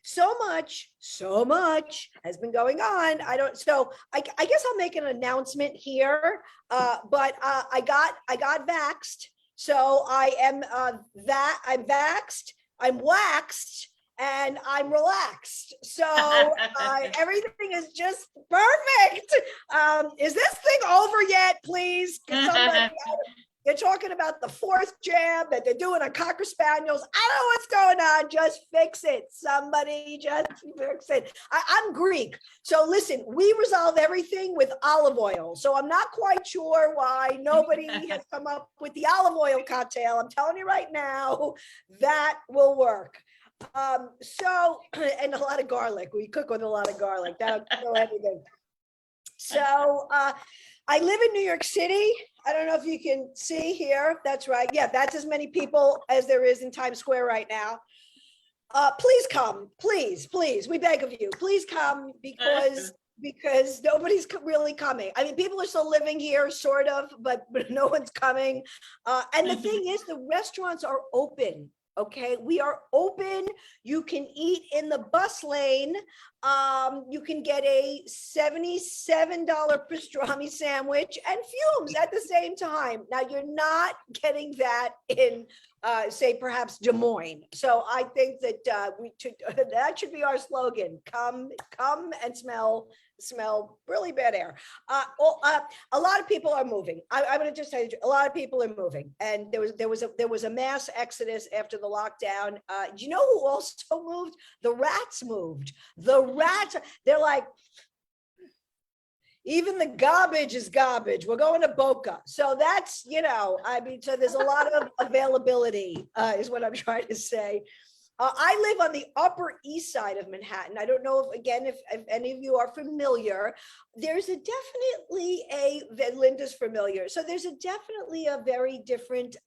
So much has been going on. I guess I'll make an announcement here. But I got vaxxed. So I'm vaxxed, I'm waxed, and I'm relaxed. So everything is just perfect. Is this thing over yet? Please, can somebody? They're talking about the fourth jab that they're doing on Cocker Spaniels. I don't know what's going on. Just fix it. Somebody just fix it. I'm Greek. So listen, we resolve everything with olive oil. So I'm not quite sure why nobody has come up with the olive oil cocktail. I'm telling you right now, that will work. And a lot of garlic. We cook with a lot of garlic. That'll kill anything. So I live in New York City. I don't know if you can see here. That's right. Yeah, that's as many people as there is in Times Square right now. Please come, please. We beg of you, please come, because nobody's really coming. I mean, people are still living here, sort of, but no one's coming. And the thing is, the restaurants are open. Okay, we are open. You can eat in the bus lane. You can get a $77 pastrami sandwich and fumes at the same time. Now, you're not getting that in, say, perhaps Des Moines. So I think that that should be our slogan. Come and smell really bad air. A lot of people are moving. I'm going to just tell you, a lot of people are moving, and there was a mass exodus after the lockdown. Do you know who also moved? The rats moved. The rats. They're like, even the garbage is garbage. We're going to Boca. So that's, so there's a lot of availability, is what I'm trying to say. I live on the Upper East Side of Manhattan. I don't know if any of you are familiar. There's Linda's familiar. So there's definitely a very different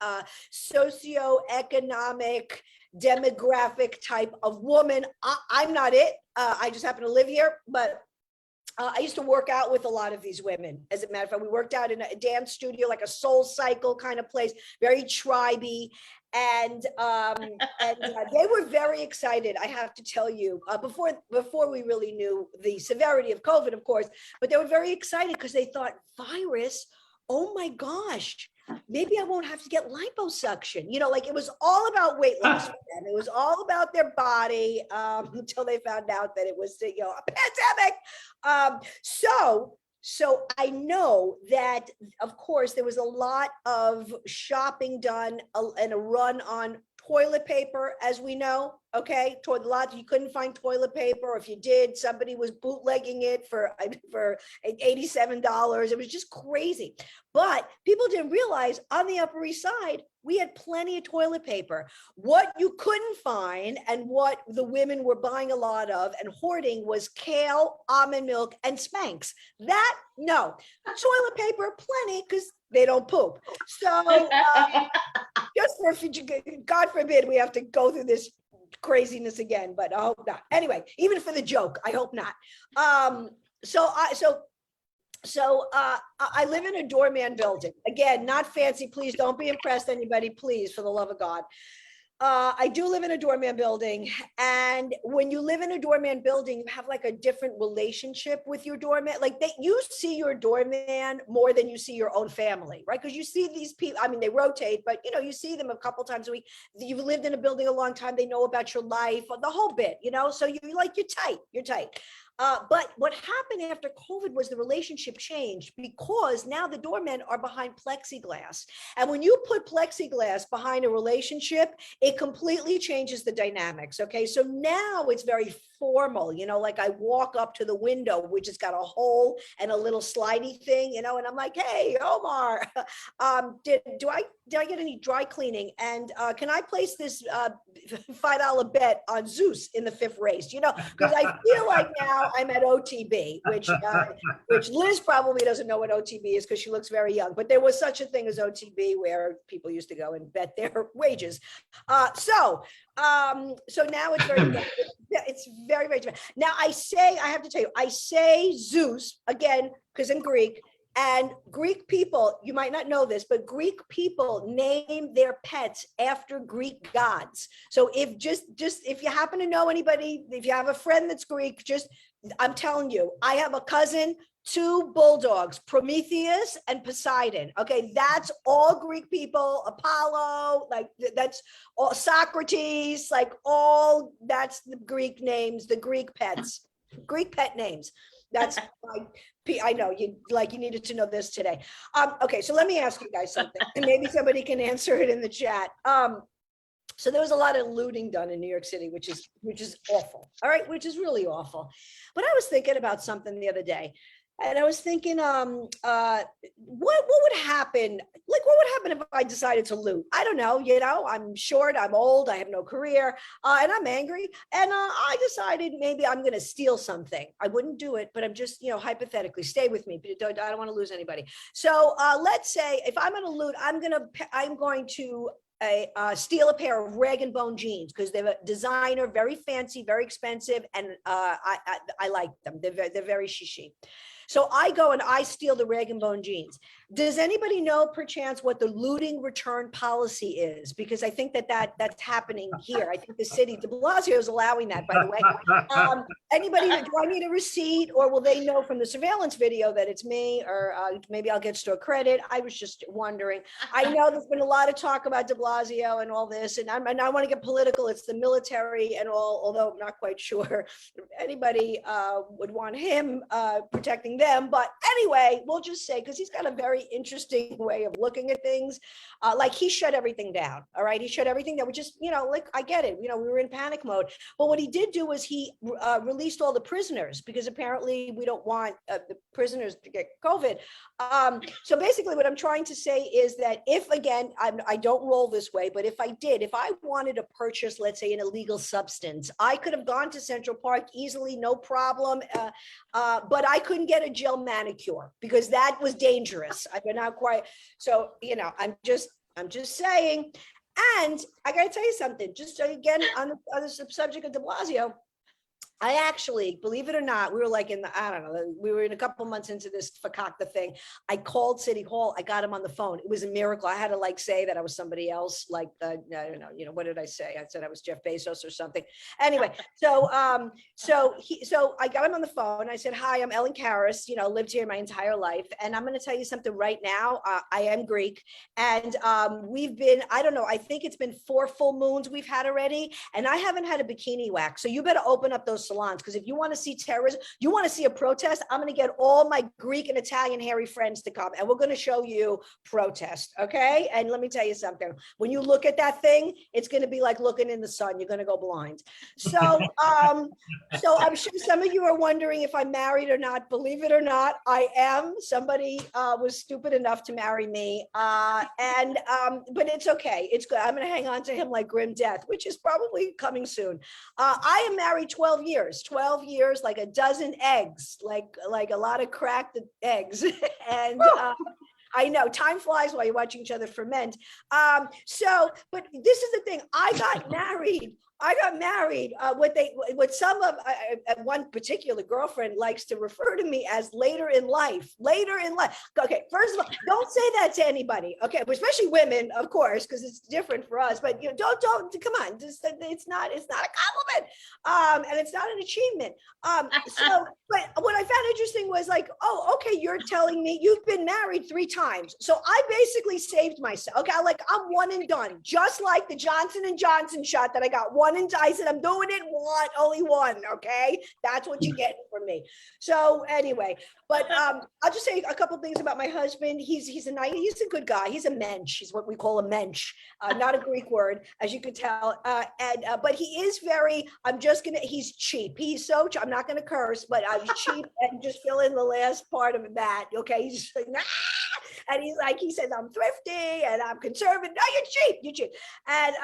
socioeconomic, demographic type of woman. I'm not it. I just happen to live here, but I used to work out with a lot of these women. As a matter of fact, we worked out in a dance studio, like a Soul Cycle kind of place, very tribey. And they were very excited, I have to tell you, before we really knew the severity of COVID, of course, but they were very excited because they thought, virus, oh my gosh, maybe I won't have to get liposuction. Like, it was all about weight loss for them. It was all about their body, until they found out that it was, a pandemic. So I know that, of course, there was a lot of shopping done and a run on toilet paper, as we know. Okay, you couldn't find toilet paper, or if you did, somebody was bootlegging it for $87. It was just crazy. But people didn't realize on the Upper East Side, we had plenty of toilet paper. What you couldn't find, and what the women were buying a lot of and hoarding, was kale, almond milk, and Spanx. No, toilet paper, plenty, because they don't poop. So just for, God forbid, we have to go through this craziness again, but I hope not. Anyway, even for the joke, I hope not. So I live in a doorman building. Again, not fancy. Please don't be impressed, anybody, please, for the love of God. I do live in a doorman building, and when you live in a doorman building, you have like a different relationship with your doorman. Like, you see your doorman more than you see your own family, right? Because you see these people, I mean, they rotate, but you see them a couple times a week. You've lived in a building a long time, they know about your life, the whole bit, so you're tight. But what happened after COVID was the relationship changed, because now the doormen are behind plexiglass. And when you put plexiglass behind a relationship, it completely changes the dynamics. Okay. So now it's very formal, like I walk up to the window, which has got a hole and a little slidey thing, and I'm like, hey, Omar, did I get any dry cleaning? And can I place this $5 bet on Zeus in the 5th race? Because I feel like now I'm at OTB, which Liz probably doesn't know what OTB is because she looks very young, but there was such a thing as OTB where people used to go and bet their wages. So now it's very, very different. Now I have to tell you, I say Zeus again, because I'm Greek. And Greek people, you might not know this, but Greek people name their pets after Greek gods. So if just if you happen to know anybody, if you have a friend that's Greek, just, I'm telling you, I have a cousin, two bulldogs, Prometheus and Poseidon. Okay, that's all Greek people. Apollo, like that's all Socrates, like all that's the Greek names, the Greek pets, Greek pet names. That's like, I know you needed to know this today. Okay, so let me ask you guys something, and maybe somebody can answer it in the chat. So there was a lot of looting done in New York City, which is awful. All right, which is really awful. But I was thinking about something the other day, and I was thinking, what would happen? Like, what would happen if I decided to loot? I don't know. I'm short, I'm old, I have no career, and I'm angry. And I decided maybe I'm going to steal something. I wouldn't do it, but I'm just, hypothetically, stay with me. I don't want to lose anybody. So let's say if I'm going to loot, I'm going to steal a pair of rag and bone jeans because they're a designer, very fancy, very expensive, and I like them. They're very shishi. So I go and I steal the rag and bone jeans. Does anybody know perchance what the looting return policy is? Because I think that's happening here. I think the city, de Blasio, is allowing that, by the way. Anybody, do I need a receipt, or will they know from the surveillance video that it's me, or maybe I'll get store credit? I was just wondering. I know there's been a lot of talk about de Blasio and all this, and I want to get political. It's the military and all, although I'm not quite sure if anybody would want him protecting them. But anyway, we'll just say, because he's got a very interesting way of looking at things. Like, he shut everything down. All right. He shut everything down. We just, like, I get it. We were in panic mode. But what he did do was he released all the prisoners, because apparently we don't want the prisoners to get COVID. So basically what I'm trying to say is that if, again, I don't roll this way, but if I wanted to purchase, let's say, an illegal substance, I could have gone to Central Park easily, no problem. But I couldn't get a gel manicure because that was dangerous. I've been out quite. So, I'm just saying. And I got to tell you something, just again, on the subject of de Blasio, I actually, believe it or not, we were like I don't know, we were in a couple months into this fakakta thing. I called City Hall. I got him on the phone. It was a miracle. I had to say that I was somebody else. I don't know, what did I say? I said I was Jeff Bezos or something. Anyway, so I got him on the phone. I said, hi, I'm Ellen KARIS, lived here my entire life. And I'm going to tell you something right now. I am Greek. And we've been, I don't know, I think it's been 4 full moons we've had already. And I haven't had a bikini wax. So you better open up those salons, because if you want to see terrorism, you want to see a protest, I'm going to get all my Greek and Italian hairy friends to come, and we're going to show you protest. Okay. And let me tell you something, when you look at that thing, it's going to be like looking in the sun. You're going to go blind. So so I'm sure some of you are wondering if I'm married or not. Believe it or not, I am. Somebody was stupid enough to marry me, but it's okay, it's good. I'm going to hang on to him like grim death, which is probably coming soon. I am married 12 years, like a dozen eggs, like a lot of cracked eggs. And I know time flies while you're watching each other ferment. But this is the thing. I got married. What some of one particular girlfriend likes to refer to me as later in life. Okay, first of all, don't say that to anybody. Okay, especially women, of course, because it's different for us. But don't. Come on, it's not a compliment, and it's not an achievement. But what I found interesting was like, oh, okay, you're telling me you've been married 3 times. So I basically saved myself. Okay, I'm one and done, just like the Johnson & Johnson shot that I got one and I said, I'm doing it only one. Okay, that's what you get from me. So anyway, but I'll just say a couple things about my husband. He's a good guy. He's a mensch. He's what we call a mensch, not a Greek word, as you can tell. But he is very. He's cheap. He's so. I'm not gonna curse, but I'm cheap and just fill in the last part of that. Okay, he's just like, nah. And he says, I'm thrifty and I'm conservative. No, you're cheap. And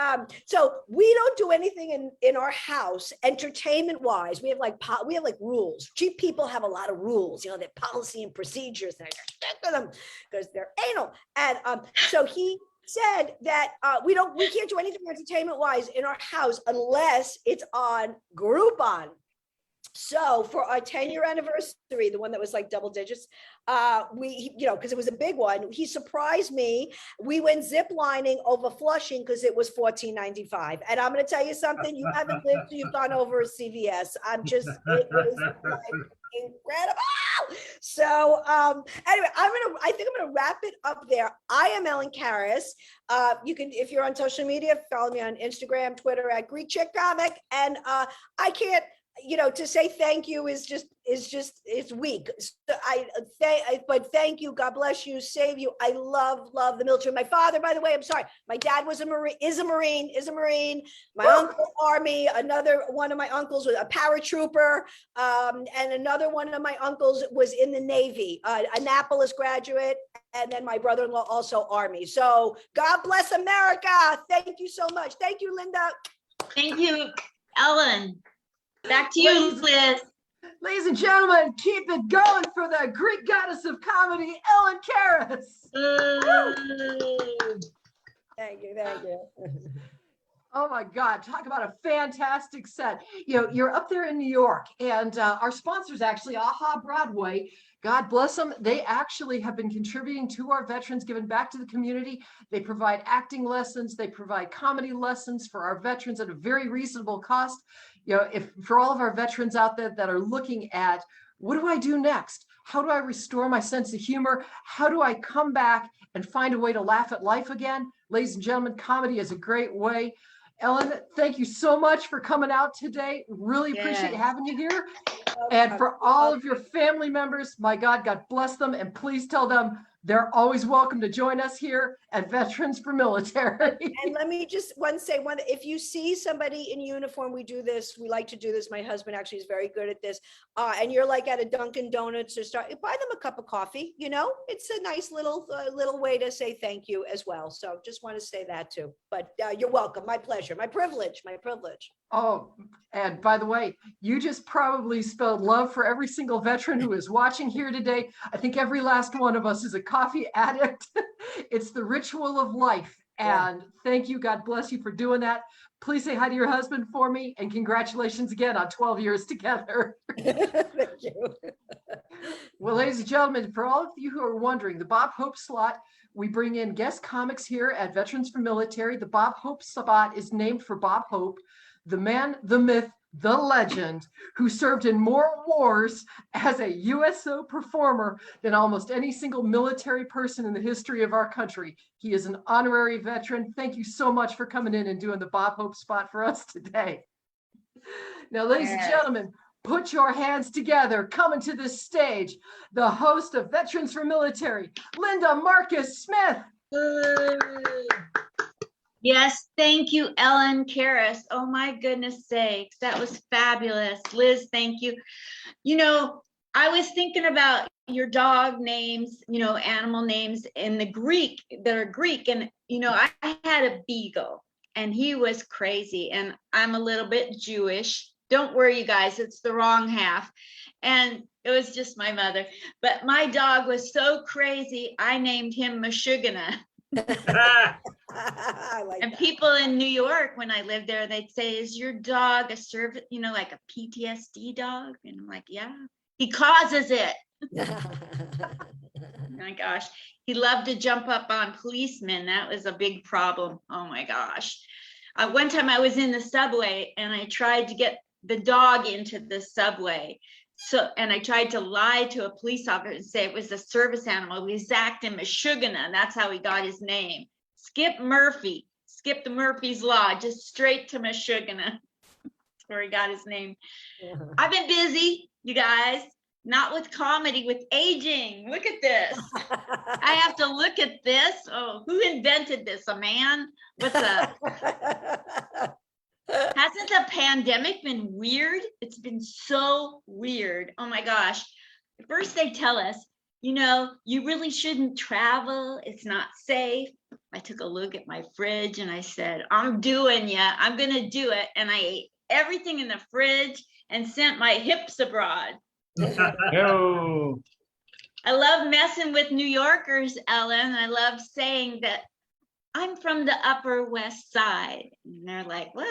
so we don't do anything in our house entertainment wise. We have like rules. Cheap people have a lot of rules, their policy and procedures, and I respect them because they're anal. And so he said that we can't do anything entertainment wise in our house unless it's on Groupon. So for our 10-year anniversary, the one that was like double digits, because it was a big one, he surprised me. We went zip lining over Flushing because it was $14.95. And I'm going to tell you something, you haven't lived till you've gone over a CVS. It was like incredible. So anyway, I think I'm gonna wrap it up there. I am Ellen KARIS. You can, if you're on social media, follow me on Instagram, Twitter at Greek Chick Comic. And I can't, to say thank you is it's weak. So but thank you. God bless you. Save you. I love the military. My father, by the way, I'm sorry. My dad was is a Marine. My uncle, Army. Another one of my uncles was a paratrooper. And another one of my uncles was in the Navy, Annapolis graduate. And then my brother-in-law also Army. So God bless America. Thank you so much. Thank you, Linda. Thank you, Ellen. Back to you, Liz. Ladies and gentlemen, keep it going for the Greek goddess of comedy, Ellen KARIS. Thank you. Oh my God, talk about a fantastic set. You're up there in New York, and our sponsors actually, AHA Broadway, God bless them. They actually have been contributing to our veterans, giving back to the community. They provide acting lessons. They provide comedy lessons for our veterans at a very reasonable cost. If for all of our veterans out there that are looking at, what do I do next? How do I restore my sense of humor? How do I come back and find a way to laugh at life again? Ladies and gentlemen, comedy is a great way. Ellen, thank you so much for coming out today. Really appreciate having you here. And for all of your family members, my God, God bless them. And please tell them they're always welcome to join us here at Veterans for Military. And let me just say if you see somebody in uniform, we like to do this. My husband actually is very good at this. And you're like at a Dunkin' Donuts or buy them a cup of coffee, it's a nice little way to say thank you as well. So just want to say that too, but you're welcome. My pleasure, my privilege. Oh, and by the way, you just probably spelled love for every single veteran who is watching here today. I think every last one of us is a coffee addict. It's the ritual of life. And thank you. God bless you for doing that. Please say hi to your husband for me. And congratulations again on 12 years together. Thank you. Well, ladies and gentlemen, for all of you who are wondering, the Bob Hope slot, we bring in guest comics here at Veterans for Military. The Bob Hope slot is named for Bob Hope, the man, the myth, the legend, who served in more wars as a USO performer than almost any single military person in the history of our country. He is an honorary veteran. Thank you so much for coming in and doing the Bob Hope spot for us today. Now, ladies and gentlemen, put your hands together. Coming to this stage, the host of Veterans for Military, Linda Marcus Smith. Yes, thank you, Ellen KARIS. Oh my goodness sakes, that was fabulous. Liz, thank you. I was thinking about your dog names, animal names in the Greek that are Greek. And, I had a beagle and he was crazy, and I'm a little bit Jewish. Don't worry, you guys, it's the wrong half. And it was just my mother. But my dog was so crazy, I named him Meshuggah. I like And that. people in New York, when I lived there, they'd say, is your dog like a PTSD dog? And I'm like, yeah, he causes it. My gosh, he loved to jump up on policemen. That was a big problem. Oh my gosh. One time I was in the subway and I tried to get the dog into the subway. And I tried to lie to a police officer and say it was a service animal. We zacked him as Meshuggah, and that's how he got his name. Skip Murphy, skip the Murphy's Law, just straight to Meshuggah. That's where he got his name. I've been busy, you guys, not with comedy, with aging. Look at this. I have to look at this. Oh, who invented this? A man? What's up? Hasn't the pandemic been weird? It's been so weird. Oh my gosh. First they tell us, you really shouldn't travel. It's not safe. I took a look at my fridge and I said, I'm doing ya. I'm going to do it. And I ate everything in the fridge and sent my hips abroad. Yo. I love messing with New Yorkers, Ellen. I love saying that I'm from the Upper West Side. And they're like, what?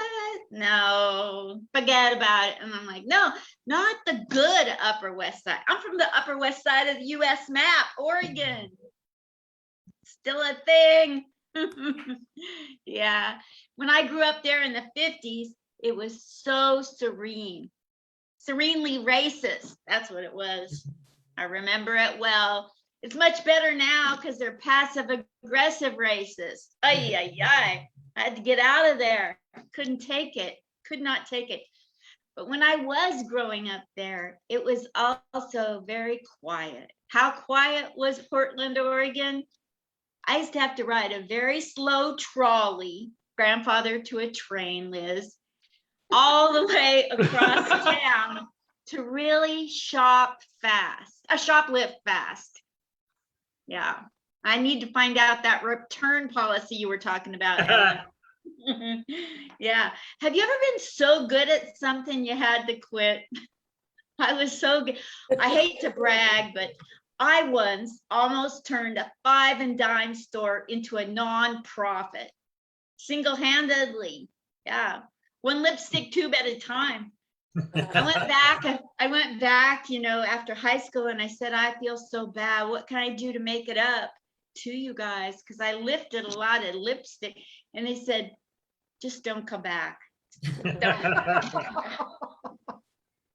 No, forget about it. And I'm like, no, not the good Upper West Side. I'm from the Upper West Side of the US map, Oregon. Still a thing. Yeah. When I grew up there in the 50s, it was so serene, serenely racist. That's what it was. I remember it well. It's much better now because they're passive aggressive racist. Ay, ay, ay. I had to get out of there. Couldn't take it. Could not take it. But when I was growing up there, it was also very quiet. How quiet was Portland, Oregon? I used to have to ride a very slow trolley, grandfather to a train, Liz, all the way across town to really shoplift fast. Yeah, I need to find out that return policy you were talking about, Ellen. Yeah. Have you ever been so good at something you had to quit? I was so good. I hate to brag, but I once almost turned a 5 and dime store into a non-profit, single-handedly. Yeah, one lipstick tube at a time. I went back, after high school, and I said, I feel so bad. What can I do to make it up to you guys? Because I lifted a lot of lipstick. And they said, just don't come back.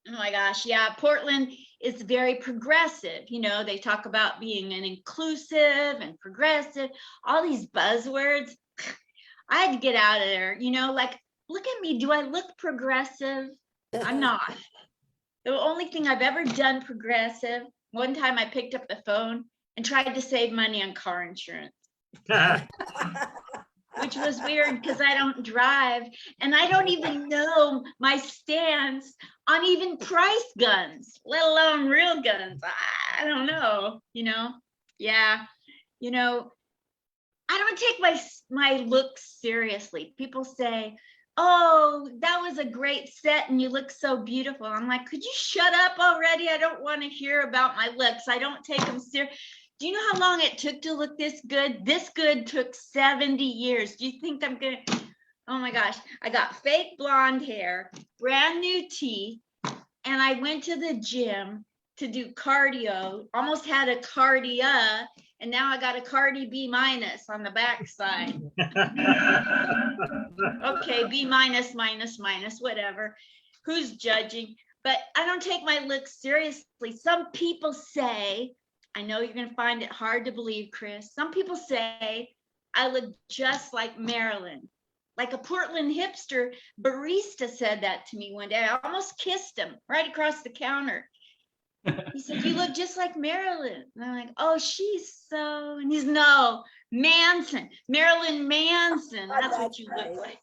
Oh my gosh. Yeah. Portland is very progressive. They talk about being an inclusive and progressive, all these buzzwords. I had to get out of there, like, look at me. Do I look progressive? I'm not. The only thing I've ever done progressive, one time I picked up the phone and tried to save money on car insurance, which was weird because I don't drive and I don't even know my stance on even price guns, let alone real guns. I don't know, Yeah. I don't take my looks seriously. People say, oh, that was a great set and you look so beautiful. I'm like, could you shut up already? I don't want to hear about my looks. I don't take them serious. Do you know how long it took to look this good? This good took 70 years. Do you think I'm gonna? Oh my gosh, I got fake blonde hair, brand new teeth, and I went to the gym to do cardio, almost had a cardia, and now I got a Cardi B- on the backside. Okay, B-, whatever. Who's judging? But I don't take my looks seriously. Some people say, I know you're going to find it hard to believe, Chris. Some people say I look just like Marilyn, like a Portland hipster barista said that to me one day. I almost kissed him right across the counter. He said, you look just like Marilyn. And I'm like, oh, she's so, and he's, no, Manson, Marilyn Manson. That's what you look like.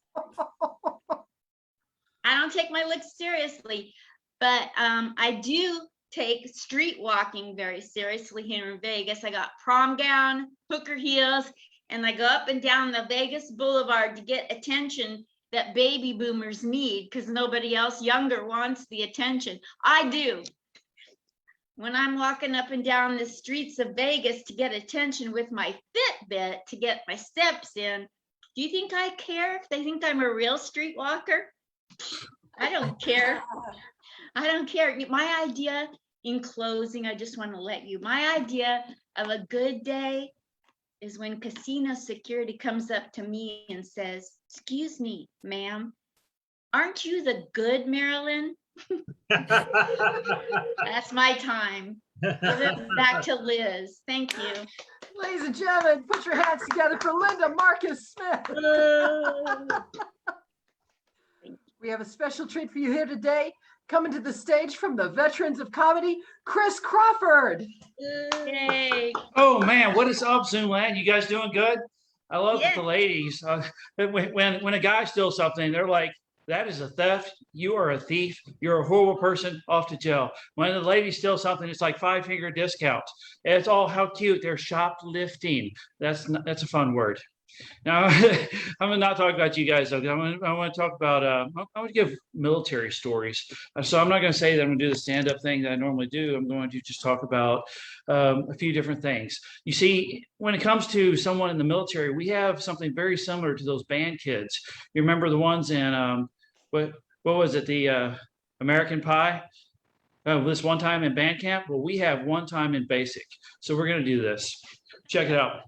I don't take my looks seriously, but I do take street walking very seriously here in Vegas. I got prom gown, hooker heels, and I go up and down the Vegas Boulevard to get attention that baby boomers need because nobody else younger wants the attention. I do. When I'm walking up and down the streets of Vegas to get attention with my Fitbit to get my steps in, do you think I care if they think I'm a real street walker? I don't care. I don't care. My idea, in closing, I just want to let you, my idea of a good day is when casino security comes up to me and says, excuse me, ma'am, aren't you the good Marilyn? That's my time. Give it back to Liz. Thank you. Ladies and gentlemen, put your hands together for Linda Marcus Smith. We have a special treat for you here today. Coming to the stage from the Veterans of Comedy, Chris Crawford. Yay. Oh man, what is up, Zoomland? You guys doing good? I love Yeah. the ladies. When a guy steals something, they're like, that is a theft. You are a thief. You're a horrible person, off to jail. When the lady steals something, it's like 5-finger discount. It's all how cute. They're shoplifting. That's a fun word. Now, I'm gonna not talk about you guys, though. I want to talk about, I want to give military stories. So I'm not going to say that I'm going to do the stand-up thing that I normally do. I'm going to just talk about a few different things. You see, when it comes to someone in the military, we have something very similar to those band kids. You remember the ones in, what was it, the American Pie? This one time in band camp? Well, we have one time in basic. So we're going to do this. Check it out.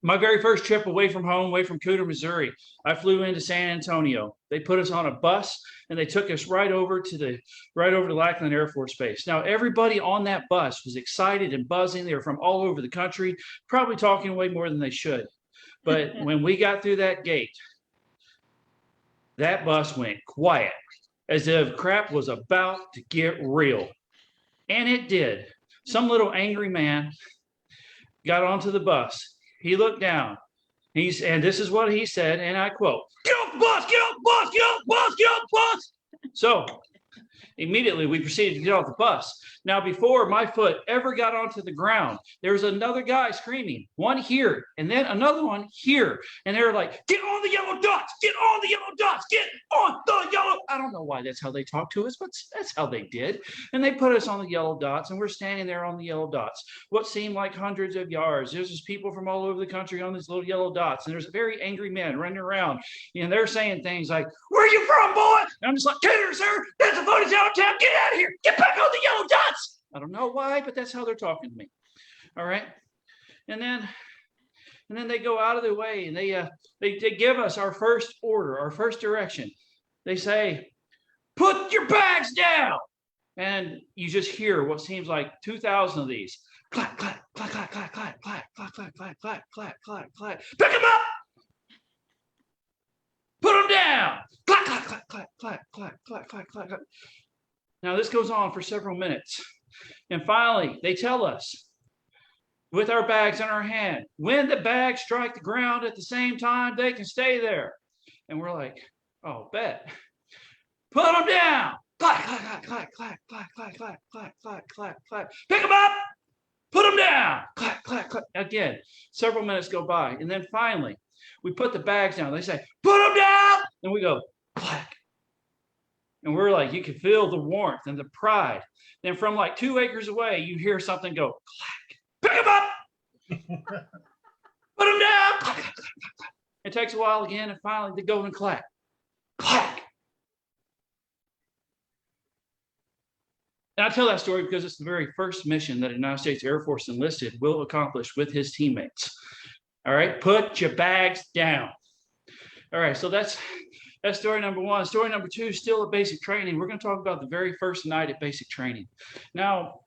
My very first trip away from home, away from Cooter, Missouri, I flew into San Antonio. They put us on a bus and they took us right over to Lackland Air Force Base. Now, everybody on that bus was excited and buzzing. They were from all over the country, probably talking way more than they should. But when we got through that gate, that bus went quiet, as if crap was about to get real. And it did. Some little angry man got onto the bus. He looked down. And this is what he said, and I quote, "Get off the bus, get off the bus, get off the bus, get off the bus." So immediately we proceeded to get off the bus. Now, before my foot ever got onto the ground, there was another guy screaming, one here, and then another one here. And they were like, "Get on the yellow dots, get on the yellow dots, get on the yellow." I don't know why that's how they talked to us, but that's how they did. And they put us on the yellow dots, and we're standing there on the yellow dots. What seemed like hundreds of yards. There's just people from all over the country on these little yellow dots. And there's very angry men running around. And they're saying things like, "Where are you from, boy?" And I'm just like, "Cater, sir, that's the funniest out of town. Get out of here. Get back on the yellow dots." I don't know why, but that's how they're talking to me. All right. And then they go out of their way and they give us our first order, our first direction. They say, "Put your bags down." And you just hear what seems like 2,000 of these. Clack, clack, clack, clack, clack, clack, clack, clack, clack, clack, clack, clack, clack, clack. Pick them up. Put them down. Clack, clack, clack, clack, clack, clack, clack, clack, clack, clack. Now this goes on for several minutes. And finally, they tell us, with our bags in our hand, when the bags strike the ground at the same time, they can stay there. And we're like, "Oh, bet." Put them down. Clack, clack, clack, clack, clack, clack, clack, clack, clack, clack, clack. Pick them up. Put them down. Clack, clack, clack. Again, several minutes go by. And then finally, we put the bags down. They say, "Put them down." And we go, clack. And we're like, you can feel the warmth and the pride. Then from like 2 acres away, you hear something go, clack. Pick them up. Put them down. Clack, clack, clack, clack. It takes a while again, and finally they go and clack. Clack. And I tell that story because it's the very first mission that the United States Air Force enlisted will accomplish with his teammates. All right, put your bags down. All right, so that's story number one. Story number two, still at basic training. We're going to talk about the very first night at basic training. Now,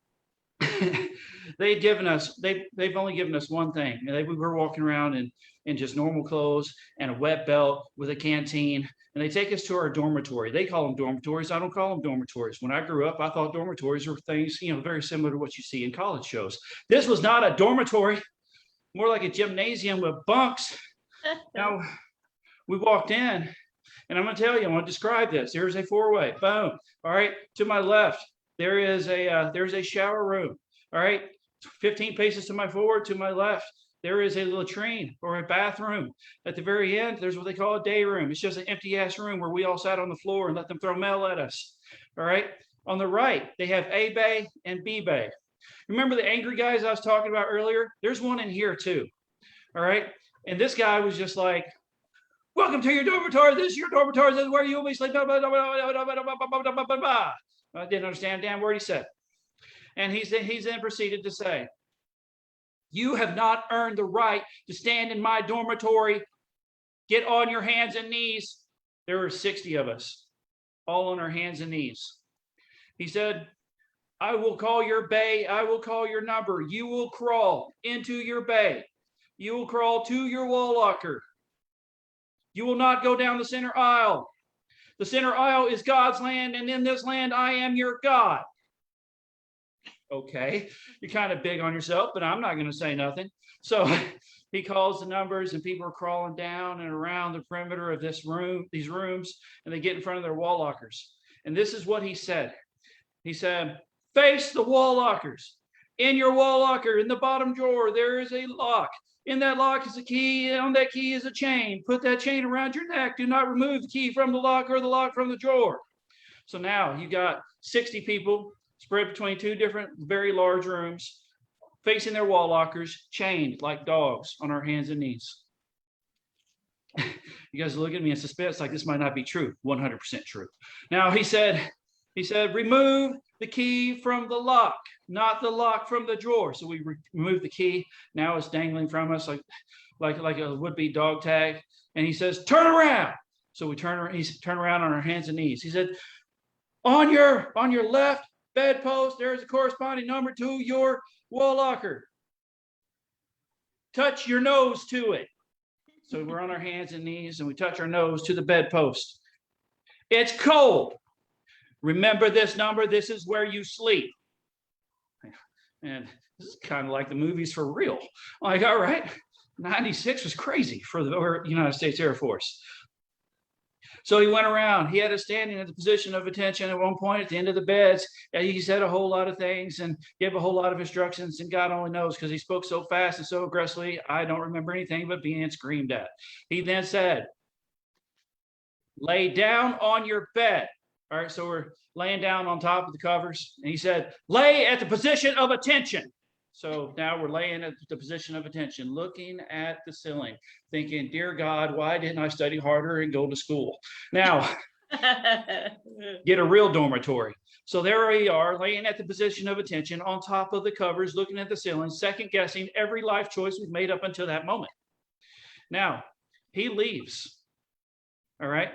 they've only given us one thing. We were walking around in just normal clothes and a wet belt with a canteen, and they take us to our dormitory. They call them dormitories. I don't call them dormitories. When I grew up, I thought dormitories were things, very similar to what you see in college shows. This was not a dormitory, more like a gymnasium with bunks. Now, we walked in, and I'm going to tell you, I want to describe this. There's a four-way. Boom. All right. To my left, there's a shower room. All right. 15 paces to my forward, to my left, there is a latrine or a bathroom. At the very end, there's what they call a day room. It's just an empty ass room where we all sat on the floor and let them throw mail at us. All right. On the right, they have A bay and B bay. Remember the angry guys I was talking about earlier? There's one in here too. All right. And this guy was just like, "Welcome to your dormitory. This is your dormitory. This is where you will be sleeping." I didn't understand a damn word he said. And he's then proceeded to say, "You have not earned the right to stand in my dormitory. Get on your hands and knees." There were 60 of us, all on our hands and knees. He said, "I will call your bay. I will call your number. You will crawl into your bay. You will crawl to your wall locker. You will not go down the center aisle. The center aisle is God's land, and in this land, I am your God." Okay, you're kind of big on yourself, but I'm not going to say nothing. So he calls the numbers, and people are crawling down and around the perimeter of these rooms, and they get in front of their wall lockers. And this is what he said. He said, "Face the wall lockers. In your wall locker, in the bottom drawer, there is a lock. In that lock is a key. On that key is a chain. Put that chain around your neck. Do not remove the key from the lock or the lock from the drawer. So now you got 60 people spread between two different very large rooms, facing their wall lockers, chained like dogs on our hands and knees. You guys look at me in suspense like this might not be true. 100% true. Now he said, remove the key from the lock, not the lock from the drawer. So we remove the key. Now it's dangling from us like a would-be dog tag. And he says, turn around. So we turn around on our hands and knees. He said, on your left bedpost, there's a corresponding number to your wall locker. Touch your nose to it. So we're on our hands and knees and we touch our nose to the bedpost. It's cold. Remember this number. This is where you sleep. And this is kind of like the movies for real. Like, all right, 96 was crazy for the United States Air Force. So he went around. He had us standing at the position of attention at one point at the end of the beds. And he said a whole lot of things and gave a whole lot of instructions. And God only knows because he spoke so fast and so aggressively. I don't remember anything but being screamed at. He then said, lay down on your bed. All right, so we're laying down on top of the covers. And he said, lay at the position of attention. So now we're laying at the position of attention, looking at the ceiling, thinking, dear God, why didn't I study harder and go to school? Now, get a real dormitory. So there we are, laying at the position of attention on top of the covers, looking at the ceiling, second guessing every life choice we've made up until that moment. Now, he leaves. All right.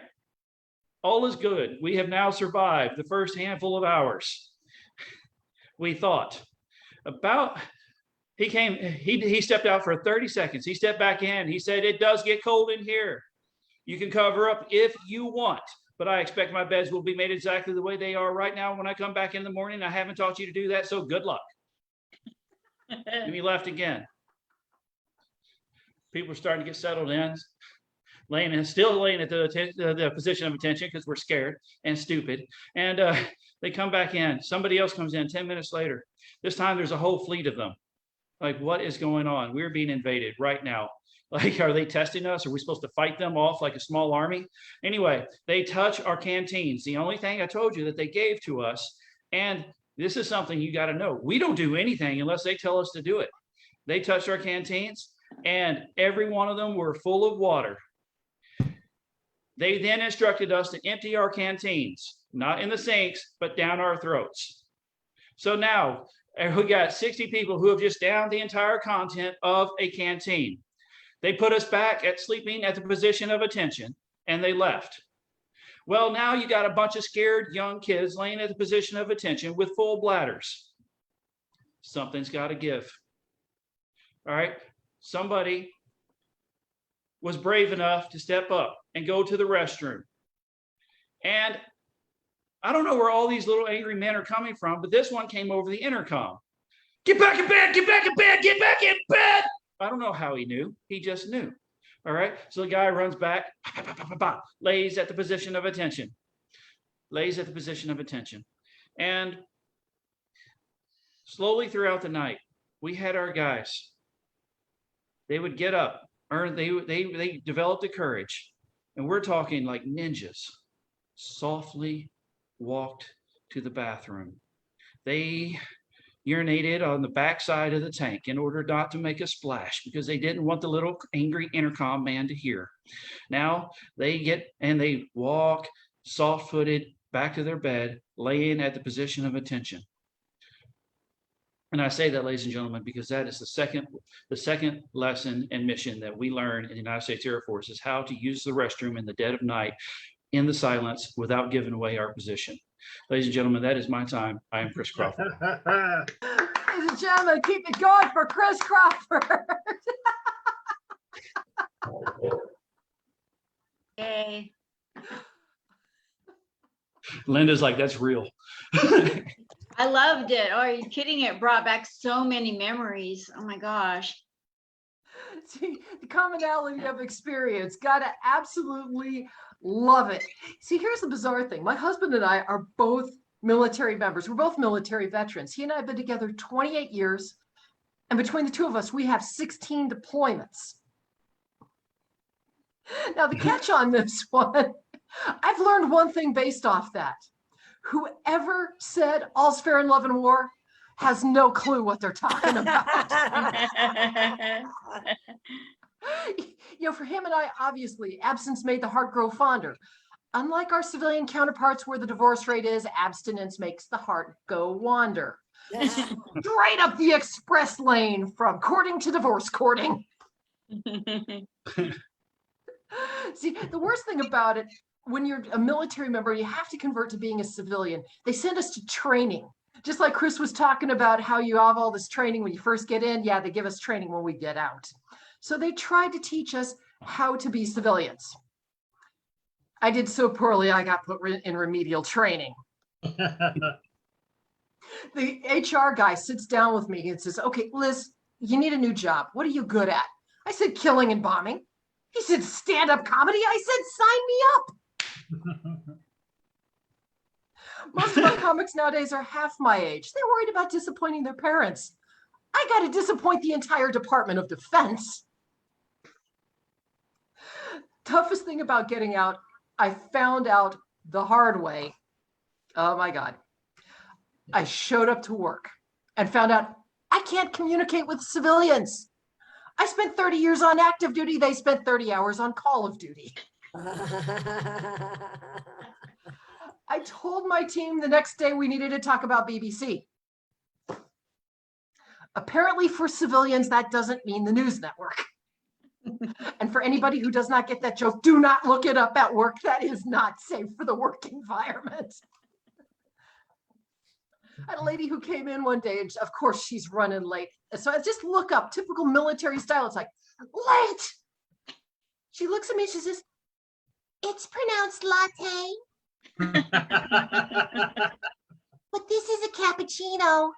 All is good. We have now survived the first handful of hours. We thought. He stepped out for 30 seconds. He stepped back in. He said, it does get cold in here. You can cover up if you want, but I expect my beds will be made exactly the way they are right now when I come back in the morning. I haven't taught you to do that, so good luck. And he left again. People are starting to get settled in, still laying at the position of attention because we're scared and stupid. And they come back in. Somebody else comes in 10 minutes later. This time there's a whole fleet of them. Like, what is going on? We're being invaded right now. Like, are they testing us? Are we supposed to fight them off like a small army? Anyway, they touch our canteens. The only thing I told you that they gave to us, and this is something you got to know. We don't do anything unless they tell us to do it. They touched our canteens, and every one of them were full of water. They then instructed us to empty our canteens, not in the sinks, but down our throats. So now we got 60 people who have just downed the entire content of a canteen. They put us back at sleeping at the position of attention, and they left. Well, now you got a bunch of scared young kids laying at the position of attention with full bladders. Something's got to give. All right. Somebody was brave enough to step up and go to the restroom. And I don't know where all these little angry men are coming from, but this one came over the intercom. Get back in bed, get back in bed, get back in bed. I don't know how he knew. He just knew. All right. So the guy runs back, lays at the position of attention, lays at the position of attention. And slowly throughout the night, we had our guys. They would get up, they developed the courage. And we're talking like ninjas, softly walked to the bathroom. They urinated on the backside of the tank in order not to make a splash because they didn't want the little angry intercom man to hear. Now they walk soft-footed back to their bed, laying at the position of attention. And I say that, ladies and gentlemen, because that is the second lesson and mission that we learn in the United States Air Force is how to use the restroom in the dead of night in the silence without giving away our position. Ladies and gentlemen, that is my time. I am Chris Crawford. Ladies and gentlemen, keep it going for Chris Crawford. Yay. Linda's like, that's real. I loved it. Oh, are you kidding? It brought back so many memories. Oh my gosh. See, the commonality of experience, gotta absolutely love it. See, here's the bizarre thing. My husband and I are both military members. We're both military veterans. He and I have been together 28 years. And between the two of us, we have 16 deployments. Now, the catch on this one, I've learned one thing based off that. Whoever said all's fair in love and war has no clue what they're talking about. For him and I, obviously, absence made the heart grow fonder. Unlike our civilian counterparts where the divorce rate is, abstinence makes the heart go wander. Straight up the express lane from courting to divorce courting. See, the worst thing about it, when you're a military member, you have to convert to being a civilian. They send us to training. Just like Chris was talking about how you have all this training when you first get in. Yeah, they give us training when we get out. So they tried to teach us how to be civilians. I did so poorly, I got put in remedial training. The HR guy sits down with me and says, okay, Liz, you need a new job. What are you good at? I said, killing and bombing. He said, stand-up comedy. I said, sign me up. Most of our comics nowadays are half my age. They're worried about disappointing their parents. I got to disappoint the entire Department of Defense. Toughest thing about getting out, I found out the hard way. Oh my God. I showed up to work and found out I can't communicate with civilians. I spent 30 years on active duty. They spent 30 hours on Call of Duty. I told my team the next day we needed to talk about BBC. Apparently for civilians, that doesn't mean the news network. And for anybody who does not get that joke, do not look it up at work. That is not safe for the work environment. I had a lady who came in one day, and of course she's running late. So I just look up typical military style. It's like, late. She looks at me, she says, it's pronounced latte. But this is a cappuccino.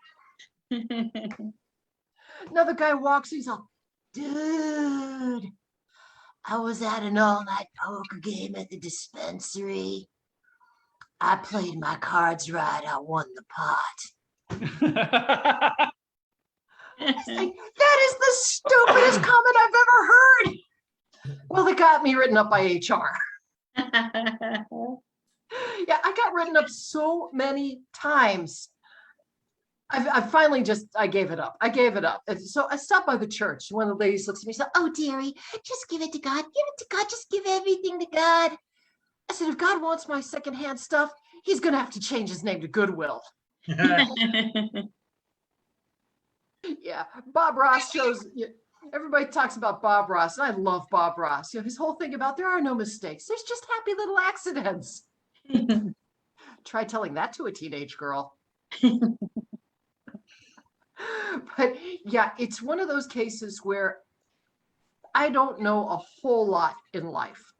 Another guy walks, he's all, dude, I was at an all-night poker game at the dispensary. I played my cards right. I won the pot. I say, that is the stupidest comment I've ever heard. Well, they got me written up by HR. Yeah, I got written up so many times. I finally I gave it up. I gave it up. And so I stopped by the church. One of the ladies looks at me and said, oh, dearie, just give it to God. Give it to God. Just give everything to God. I said, if God wants my secondhand stuff, he's going to have to change his name to Goodwill. Yeah, Bob Ross shows, everybody talks about Bob Ross, and I love Bob Ross. His whole thing about there are no mistakes. There's just happy little accidents. Try telling that to a teenage girl. But yeah, it's one of those cases where I don't know a whole lot in life.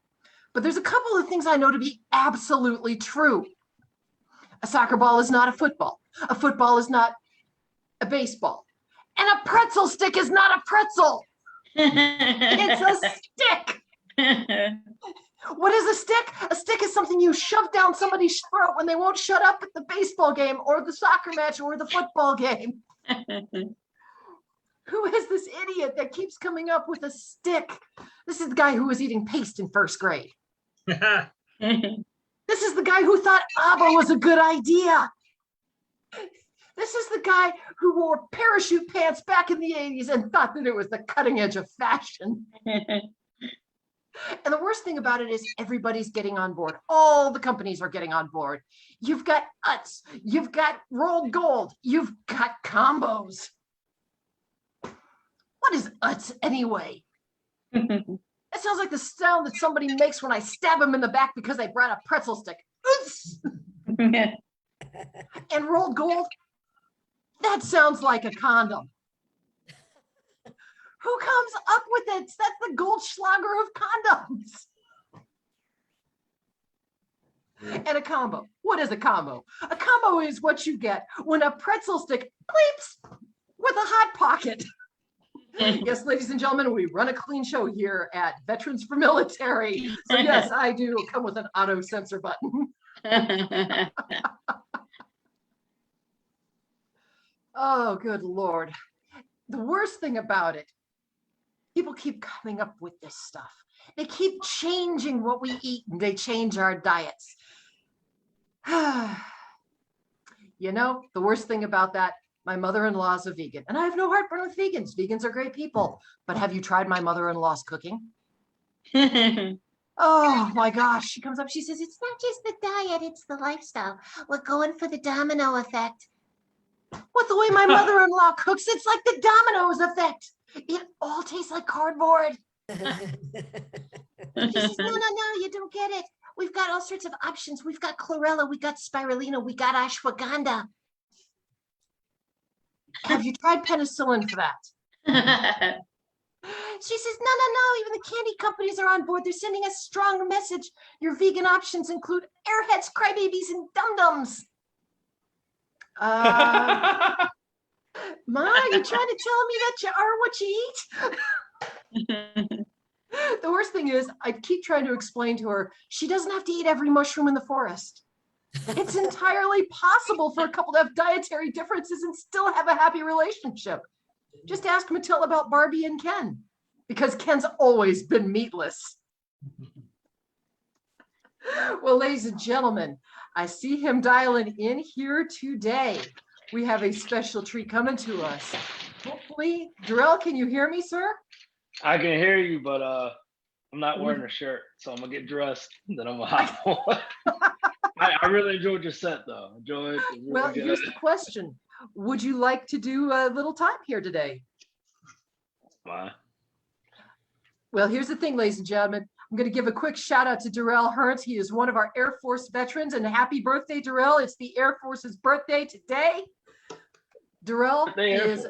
But there's a couple of things I know to be absolutely true. A soccer ball is not a football. A football is not a baseball. And a pretzel stick is not a pretzel. It's a stick. What is a stick? A stick is something you shove down somebody's throat when they won't shut up at the baseball game or the soccer match or the football game. Who is this idiot that keeps coming up with a stick? This is the guy who was eating paste in first grade. This is the guy who thought ABBA was a good idea. This is the guy who wore parachute pants back in the 80s and thought that it was the cutting edge of fashion. And the worst thing about it is everybody's getting on board. All the companies are getting on board. You've got Utz, you've got rolled gold, you've got combos. What is Utz anyway? It sounds like the sound that somebody makes when I stab them in the back because they brought a pretzel stick. And rolled gold, that sounds like a condom. Who comes up with it? That's the Goldschlager of condoms. And a combo. What is a combo? A combo is what you get when a pretzel stick bleeps with a hot pocket. Yes, ladies and gentlemen, we run a clean show here at Veterans for Military. So yes, I do come with an auto censor button. Oh, good Lord. the worst thing about it, people keep coming up with this stuff. They keep changing what we eat and they change our diets. You know, the worst thing about that, my mother-in-law is a vegan, and I have no heartburn with vegans. Vegans are great people. But have you tried my mother-in-law's cooking? Oh my gosh. She comes up, she says, it's not just the diet, it's the lifestyle. We're going for the domino effect. What, the way my mother-in-law cooks, it's like the dominoes effect. It all tastes like cardboard. She says, no, you don't get it. We've got all sorts of options. We've got chlorella, we got spirulina, we got ashwagandha. Have you tried penicillin for that? She says, no, even the candy companies are on board. They're sending a strong message. Your vegan options include airheads, crybabies, and dum-dums. Ma, you trying to tell me that you are what you eat? The worst thing is, I keep trying to explain to her, she doesn't have to eat every mushroom in the forest. It's entirely possible for a couple to have dietary differences and still have a happy relationship. Just ask Matilda about Barbie and Ken, because Ken's always been meatless. Well, ladies and gentlemen, I see him dialing in here today. We have a special treat coming to us. Hopefully, Darrell, can you hear me, sir? I can hear you, but I'm not wearing a shirt, so I'm gonna get dressed. Then I'm gonna hop on. I really enjoyed your set, though. Enjoyed. Really Well, good. here's the question. Would you like to do a little time here today? Fine. Well, here's the thing, ladies and gentlemen. I'm going to give a quick shout out to Darrell Hearns. He is one of our Air Force veterans, and happy birthday, Darrell. It's the Air Force's birthday today. Darrell is,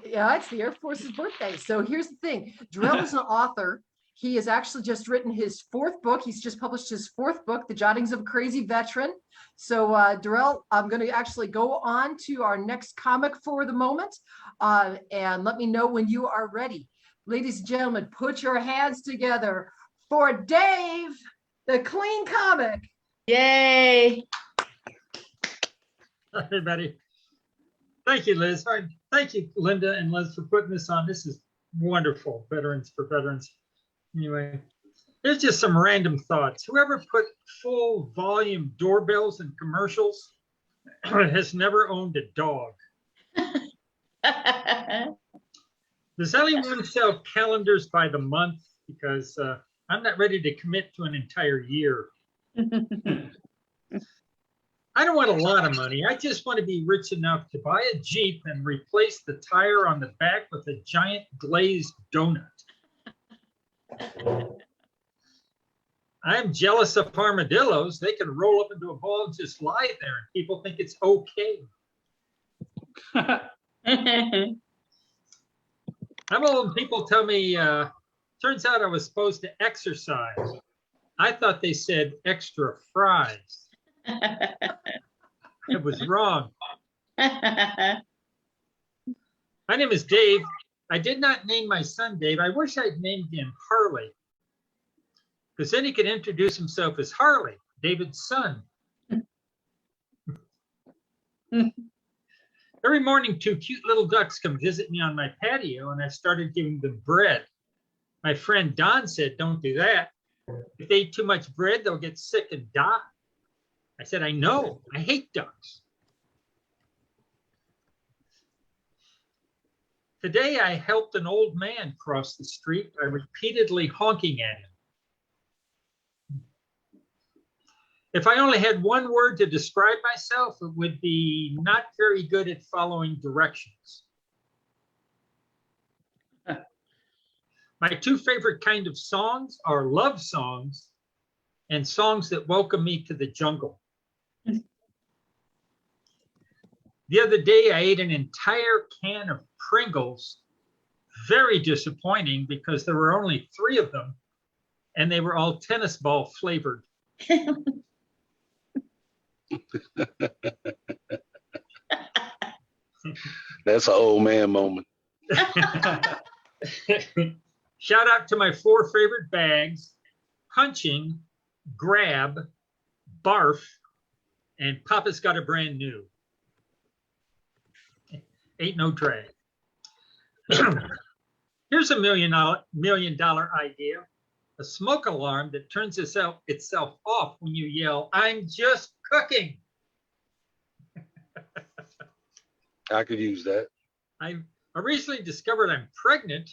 yeah, it's the Air Force's birthday. So here's the thing. Darrell is an author. He has actually just written his 4th book. He's just published his 4th book, The Jottings of a Crazy Veteran. So Darrell, I'm going to actually go on to our next comic for the moment, and let me know when you are ready. Ladies and gentlemen, put your hands together for Dave, the Clean Comic. Yay. Everybody. Thank you, Liz. Thank you, Linda and Liz, for putting this on. This is wonderful. Veterans for Veterans. Anyway, there's just some random thoughts. Whoever put full volume doorbells and commercials has never owned a dog. Does anyone sell calendars by the month? Because I'm not ready to commit to an entire year. I don't want a lot of money. I just want to be rich enough to buy a Jeep and replace the tire on the back with a giant glazed donut. I'm jealous of armadillos. They can roll up into a ball and just lie there, and people think it's okay. I'm old and people tell me, turns out I was supposed to exercise. I thought they said extra fries. It was wrong. My name is Dave. I did not name my son Dave. I wish I'd named him Harley, because then he could introduce himself as Harley, David's son. Every morning, 2 cute little ducks come visit me on my patio, and I started giving them bread. My friend Don said, don't do that. If they eat too much bread, they'll get sick and die. I said, I know, I hate ducks. Today, I helped an old man cross the street by repeatedly honking at him. If I only had one word to describe myself, it would be not very good at following directions. My 2 favorite kind of songs are love songs and songs that welcome me to the jungle. The other day, I ate an entire can of Pringles. Very disappointing because there were only 3 of them and they were all tennis ball flavored. That's an old man moment. Shout out to my 4 favorite bags: punching, grab, barf, and Papa's got a brand new. Ain't no drag. Here's a million dollar idea. A smoke alarm that turns itself off when you yell, "I'm just cooking." I could use that. I recently discovered I'm pregnant.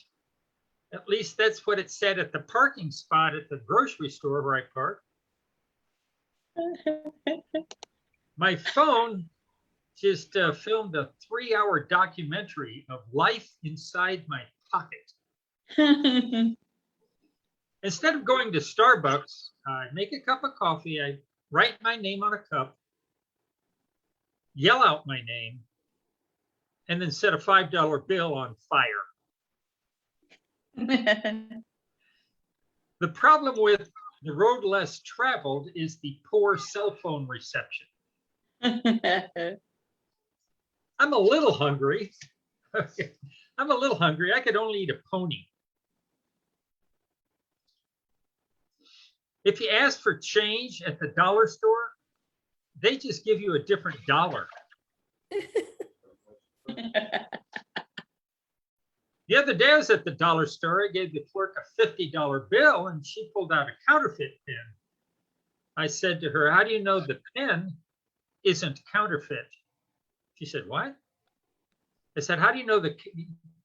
At least that's what it said at the parking spot at the grocery store where I park. My phone just filmed a 3-hour documentary of life inside my pocket. Instead of going to Starbucks, I make a cup of coffee, I write my name on a cup, yell out my name, and then set a $5 bill on fire. The problem with the road less traveled is the poor cell phone reception. I'm a little hungry. I'm a little hungry. I could only eat a pony. If you ask for change at the dollar store, they just give you a different dollar. The other day I was at the dollar store. I gave the clerk a $50 bill and she pulled out a counterfeit pen. I said to her, "How do you know the pen isn't counterfeit?" She said, "What?" I said, "How do you know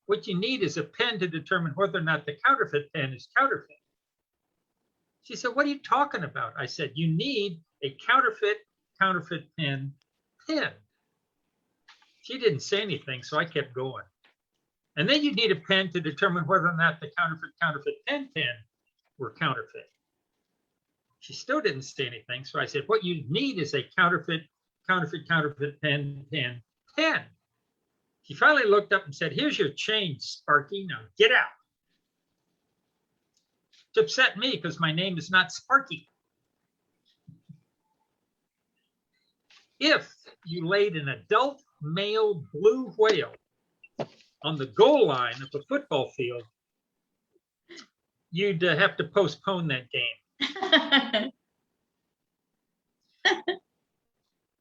what you need is a pen to determine whether or not the counterfeit pen is counterfeit?" She said, "What are you talking about?" I said, "You need a counterfeit pen. She didn't say anything, so I kept going. And then you need a pen to determine whether or not the counterfeit pen were counterfeit. She still didn't say anything, so I said, "What you need is a counterfeit pen. She finally looked up and said, "Here's your change, Sparky. Now get out." It's upset me because my name is not Sparky. If you laid an adult male blue whale on the goal line of a football field, you'd have to postpone that game.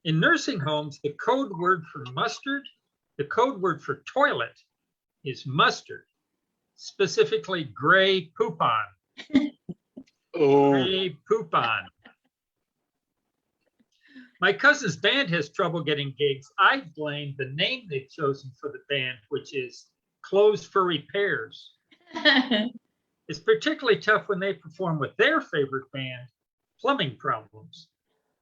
In nursing homes, the code word for toilet is mustard, specifically gray poupon. Oh, Gray poupon. My cousin's band has trouble getting gigs. I blame the name they've chosen for the band, which is Closed for Repairs. It's particularly tough when they perform with their favorite band, Plumbing Problems,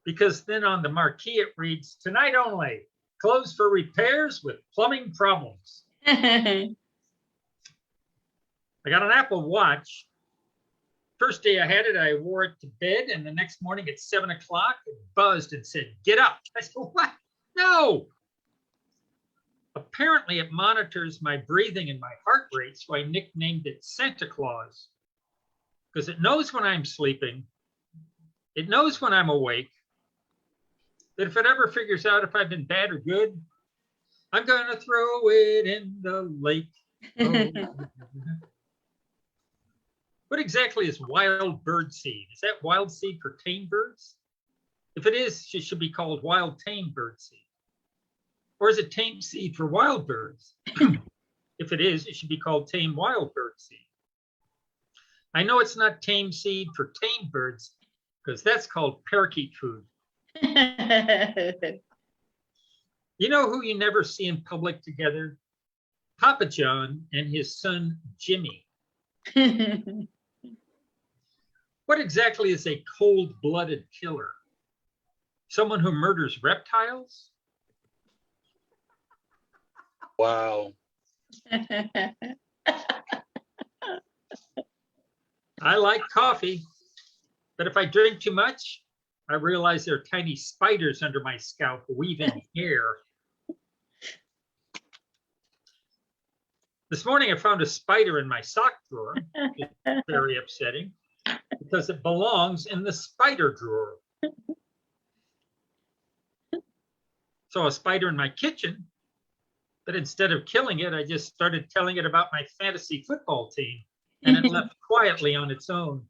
because then on the marquee it reads, "Tonight only, closed for repairs with plumbing problems." I got an Apple Watch. First day I had it, I wore it to bed, and the next morning at 7 o'clock, it buzzed and said, "Get up." I said, "What? No." Apparently, it monitors my breathing and my heart rate, so I nicknamed it Santa Claus, because it knows when I'm sleeping, it knows when I'm awake, that if it ever figures out if I've been bad or good, I'm going to throw it in the lake. Oh. What exactly is wild bird seed? Is that wild seed for tame birds? If it is, it should be called wild tame bird seed. Or is it tame seed for wild birds? If it is, it should be called tame wild bird seed. I know it's not tame seed for tame birds because that's called parakeet food. You know who you never see in public together? Papa John and his son, Jimmy. What exactly is a cold-blooded killer? Someone who murders reptiles? wow. I like coffee, but if I drink too much, I realize there are tiny spiders under my scalp weaving hair. This morning, I found a spider in my sock drawer. It's very upsetting because it belongs in the spider drawer. Saw a spider in my kitchen, but instead of killing it, I just started telling it about my fantasy football team, and it left quietly on its own.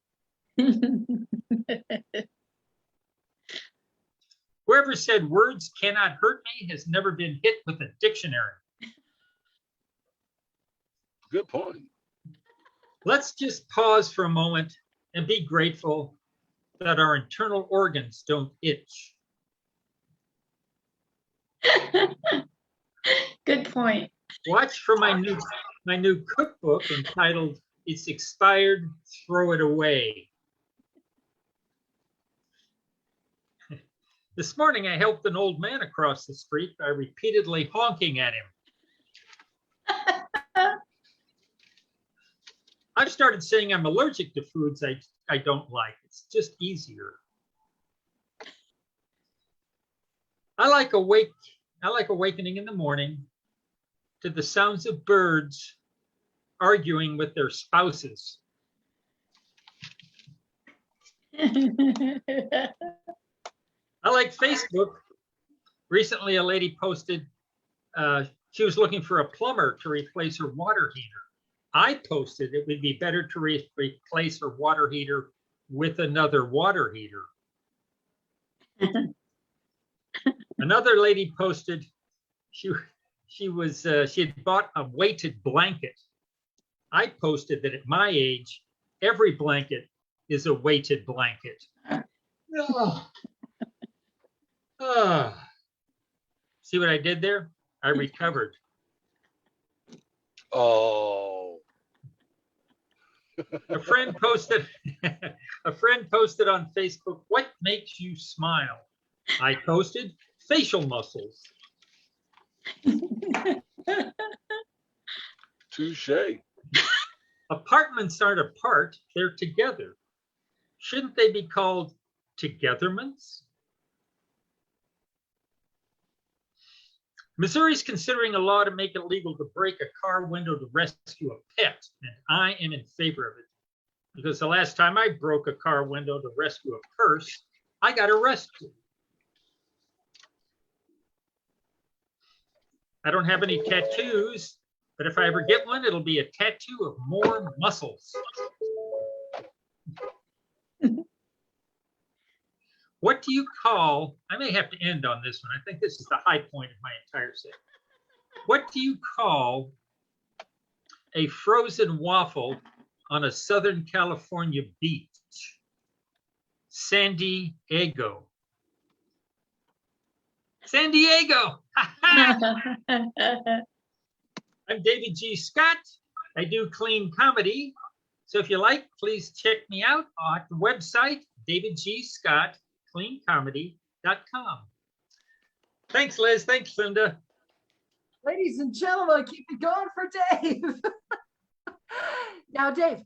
Whoever said words cannot hurt me has never been hit with a dictionary. Good point. Let's just pause for a moment and be grateful that our internal organs don't itch. Good point. Watch for my new cookbook entitled "It's Expired, Throw It Away." This morning, I helped an old man across the street by repeatedly honking at him. I've started saying I'm allergic to foods I don't like. It's just easier. I like awakening in the morning to the sounds of birds arguing with their spouses. I like Facebook. Recently, a lady posted she was looking for a plumber to replace her water heater. I posted it would be better to replace her water heater with another water heater. Another lady posted she had bought a weighted blanket. I posted that at my age, every blanket is a weighted blanket. See what I did there? I recovered. Oh. A friend posted on Facebook, "What makes you smile?" I posted, "Facial muscles." Touche. Apartments aren't apart, they're together. Shouldn't they be called togetherments? Missouri's considering a law to make it legal to break a car window to rescue a pet, and I am in favor of it. Because the last time I broke a car window to rescue a purse, I got arrested. I don't have any tattoos, but if I ever get one, it'll be a tattoo of more muscles. What do you call, I may have to end on this one. I think this is the high point of my entire set. What do you call a frozen waffle on a Southern California beach? San Diego. San Diego. I'm David G. Scott. I do clean comedy. So if you like, please check me out at the website, davidgscott.cleancomedy.com. Thanks, Liz. Thanks, Linda. Ladies and gentlemen, keep it going for Dave. Now, Dave,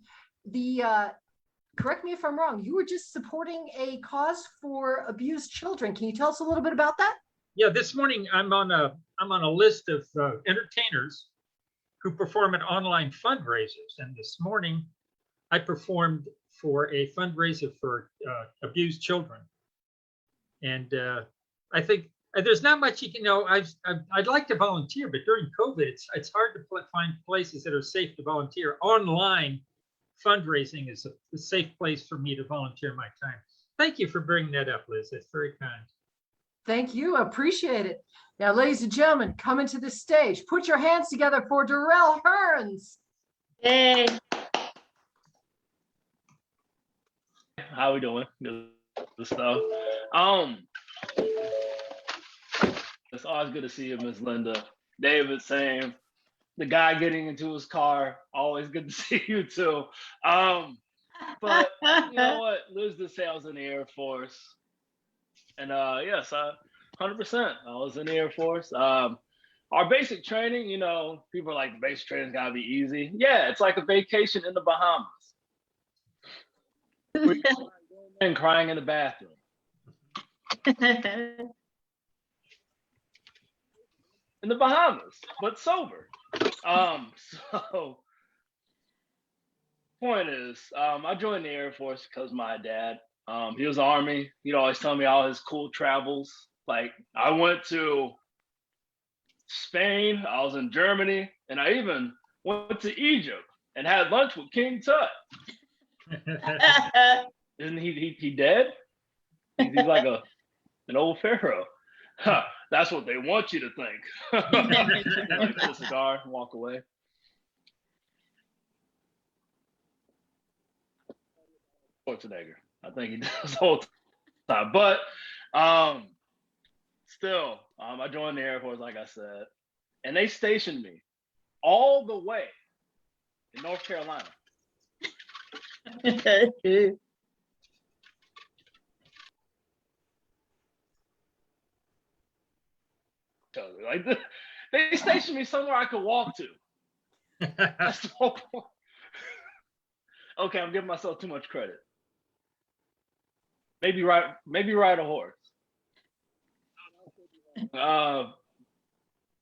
correct me if I'm wrong, you were just supporting a cause for abused children. Can you tell us a little bit about that? Yeah, this morning I'm on a list of entertainers who perform at online fundraisers, and this morning I performed for a fundraiser for abused children. And I think there's not much you can know. I'd like to volunteer, but during COVID, it's hard to find places that are safe to volunteer. Online fundraising is a safe place for me to volunteer my time. Thank you for bringing that up, Liz. That's very kind. Thank you. Appreciate it. Now, ladies and gentlemen, coming to the stage. Put your hands together for Darrell Hearns. Hey. How we doing? Good stuff. It's always good to see you, Miss Linda. David, same. The guy getting into his car, always good to see you too. But you know what? Liz did say I was in the Air Force. And yes, 100%. I was in the Air Force. Our basic training, you know, people are like, the basic training's gotta be easy. Yeah, it's like a vacation in the Bahamas. And crying in the bathroom. In the Bahamas, but sober. So point is, I joined the Air Force because my dad, he was Army. He'd always tell me all his cool travels. Like I went to Spain, I was in Germany, and I even went to Egypt and had lunch with King Tut. Isn't he dead? He's like an old pharaoh. Huh, that's what they want you to think. Like a cigar and walk away. Schwarzenegger. I think he does the whole time. But still, I joined the Air Force, like I said, and they stationed me all the way in North Carolina. Like they stationed me somewhere I could walk to. That's the whole point. Okay, I'm giving myself too much credit. Maybe ride a horse.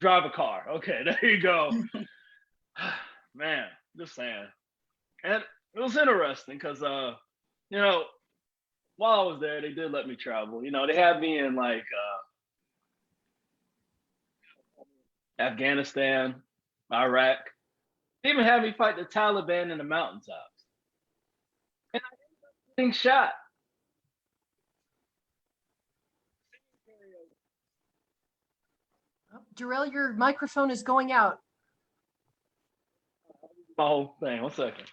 Drive a car. Okay, there you go. Man, just saying. And it was interesting because you know, while I was there, they did let me travel. You know, they had me in like Afghanistan, Iraq. They even had me fight the Taliban in the mountaintops. And I ended up getting shot. Darrell, your microphone is going out. My whole thing. 1 second.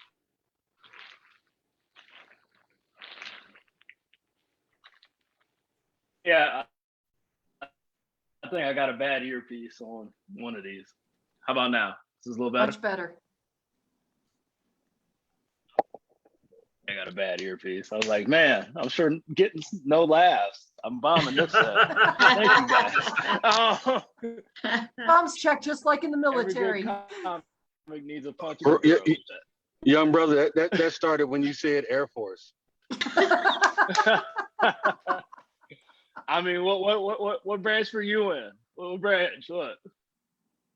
Yeah, I think I got a bad earpiece on one of these. How about now? This is a little better. Much better. I got a bad earpiece. I was like, man, I'm sure getting no laughs. I'm bombing this set. Thank you guys. Oh, Bombs check just like in the every military. good comic needs a punch. Bro, young brother, that started when you said Air Force. I mean, what branch were you in? What branch? What?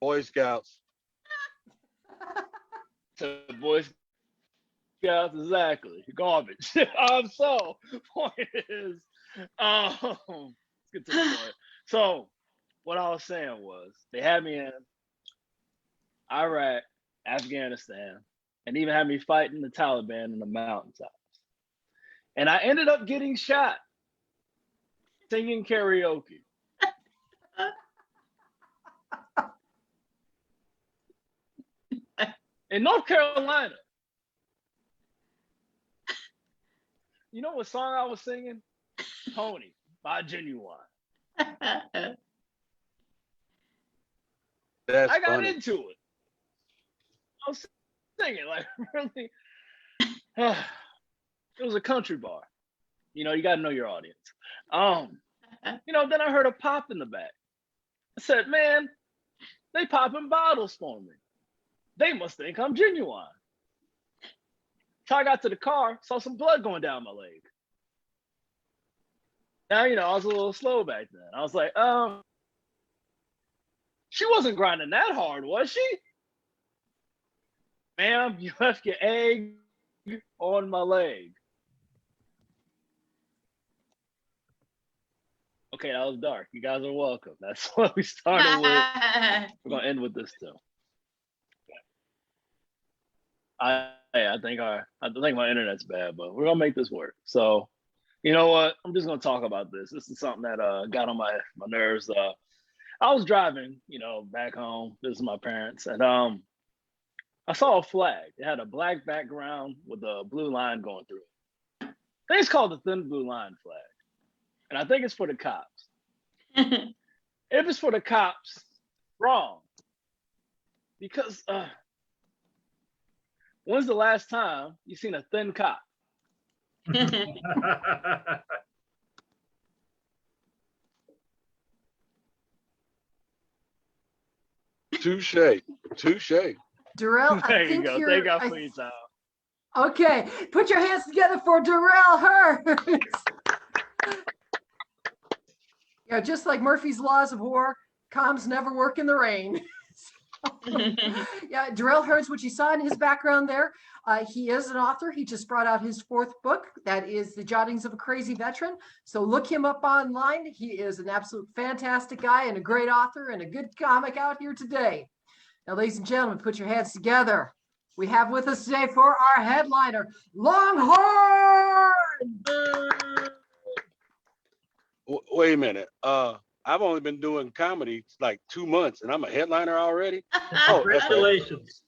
Boy Scouts. To Boy Scouts, exactly. Garbage. So point is, let's get to the point. So what I was saying was they had me in Iraq, Afghanistan, and even had me fighting the Taliban in the mountaintops. And I ended up getting shot singing karaoke. In North Carolina. You know what song I was singing? Pony by Genuine. That's I got funny. into it. I was singing like really. It was a country bar. You know, you got to know your audience. You know, then I heard a pop in the back. I said, man, they popping bottles for me. They must think I'm Genuine. So I got to the car, saw some blood going down my leg. Now, you know, I was a little slow back then. I was like, she wasn't grinding that hard, was she? Ma'am, you left your egg on my leg. Okay, that was dark. You guys are welcome. That's what we started with. We're gonna end with this too. I think my internet's bad, but we're gonna make this work. So, you know what? I'm just gonna talk about this. This is something that got on my nerves. I was driving, you know, back home. This is my parents, and I saw a flag. It had a black background with a blue line going through it. I think it's called the thin blue line flag, and I think it's for the cops. If it's for the cops, wrong. Because when's the last time you seen a thin cop? Touche. Touche. Darrell, I There you think go. you're. Thank God for your time. Okay, put your hands together for Darrell Hurns. Yeah, just like Murphy's Laws of War, comms never work in the rain. Yeah, Darrell Hurns, what you saw in his background there, he is an author. He just brought out his 4th book. That is The Jottings of a Crazy Veteran. So look him up online. He is an absolute fantastic guy and a great author and a good comic out here today. Now, ladies and gentlemen, put your hands together. We have with us today for our headliner, Longhorn. Wait a minute. I've only been doing comedy like 2 months and I'm a headliner already. Congratulations.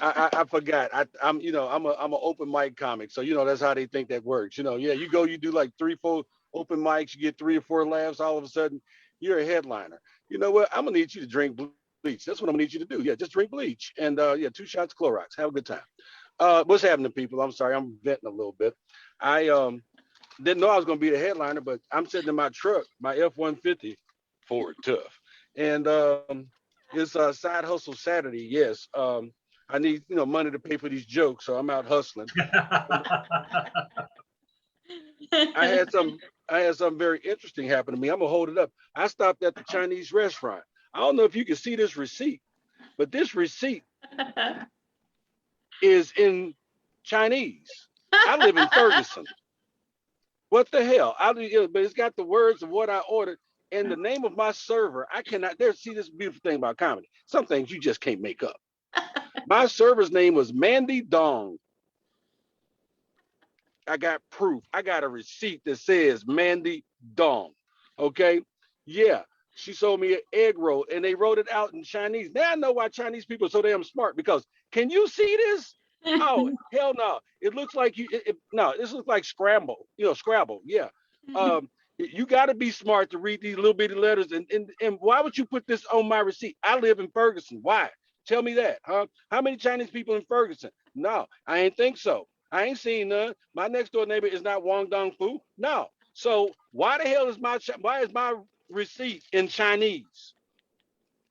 I forgot. I'm I'm an open mic comic, so that's how they think that works. Yeah, you go, you do like 3, 4 open mics, you get 3 or 4 laughs. All of a sudden, you're a headliner. You know what? I'm gonna need you to drink bleach. That's what I'm gonna need you to do. Yeah, just drink bleach and yeah, 2 shots Clorox. Have a good time. What's happening, people? I'm sorry, I'm venting a little bit. I didn't know I was gonna be the headliner, but I'm sitting in my truck, my F-150 Ford Tough, and it's side hustle Saturday. Yes. I need money to pay for these jokes, so I'm out hustling. I had some I had something very interesting happen to me. I'm gonna hold it up. I stopped at the Chinese restaurant. I don't know if you can see this receipt, but this receipt is in Chinese. I live in Ferguson. What the hell? But it's got the words of what I ordered and the name of my server. I cannot. See this beautiful thing about comedy. Some things you just can't make up. My server's name was Mandy Dong. I got proof. I got a receipt that says Mandy Dong. Okay. Yeah. She sold me an egg roll and they wrote it out in Chinese. Now I know why Chinese people are so damn smart because can you see this? Oh, hell no. It looks like no, this looks like scramble, Scrabble. Yeah. You got to be smart to read these little bitty letters. And why would you put this on my receipt? I live in Ferguson. Why? Tell me that, huh? How many Chinese people in Ferguson? No, I ain't think so. I ain't seen none. My next door neighbor is not Wong Dong Fu. No. So why the hell is why is my receipt in Chinese?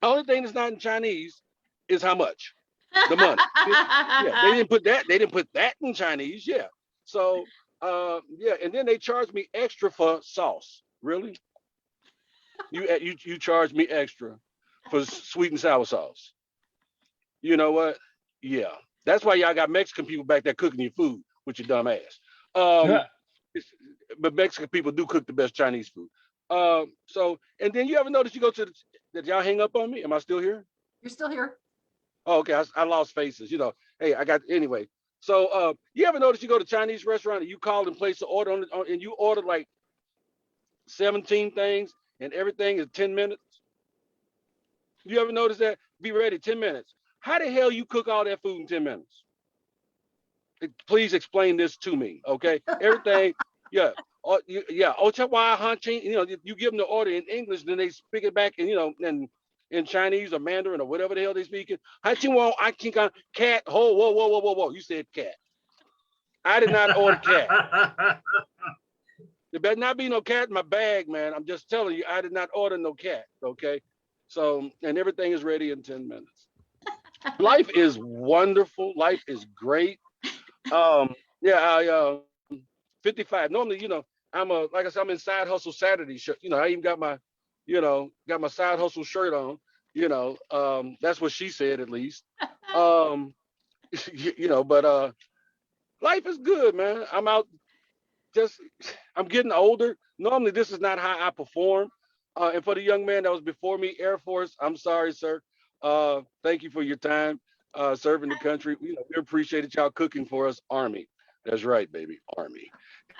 The only thing that's not in Chinese is how much the money. Yeah, they didn't put that. They didn't put that in Chinese. Yeah. So yeah, and then they charged me extra for sauce. Really? You charged me extra for sweet and sour sauce. You know what? Yeah. That's why y'all got Mexican people back there cooking your food with your dumb ass. Yeah. But Mexican people do cook the best Chinese food. So, and then you ever notice you go to did y'all hang up on me? Am I still here? You're still here. Oh, okay. I lost faces. Hey, I got anyway. So, you ever notice you go to Chinese restaurant and you call and place an order and you order like 17 things and everything is 10 minutes? You ever notice that? Be ready, 10 minutes. How the hell you cook all that food in 10 minutes? Please explain this to me, okay? Everything, yeah. Yeah, Ochawa hunching, you give them the order in English, then they speak it back in Chinese or Mandarin or whatever the hell they speak it. I think cat, whoa. You said cat. I did not order cat. There better not be no cat in my bag, man. I'm just telling you, I did not order no cat, okay? So, and everything is ready in 10 minutes. Life is wonderful. Life is great. Yeah, I 55. Normally, like I said, I'm in side hustle Saturday shirt. I even got my, side hustle shirt on. That's what she said at least. But life is good, man. I'm out just I'm getting older. Normally this is not how I perform. And for the young man that was before me, Air Force, I'm sorry, sir. Thank you for your time serving the country. We appreciated y'all cooking for us, Army. That's right, baby, Army.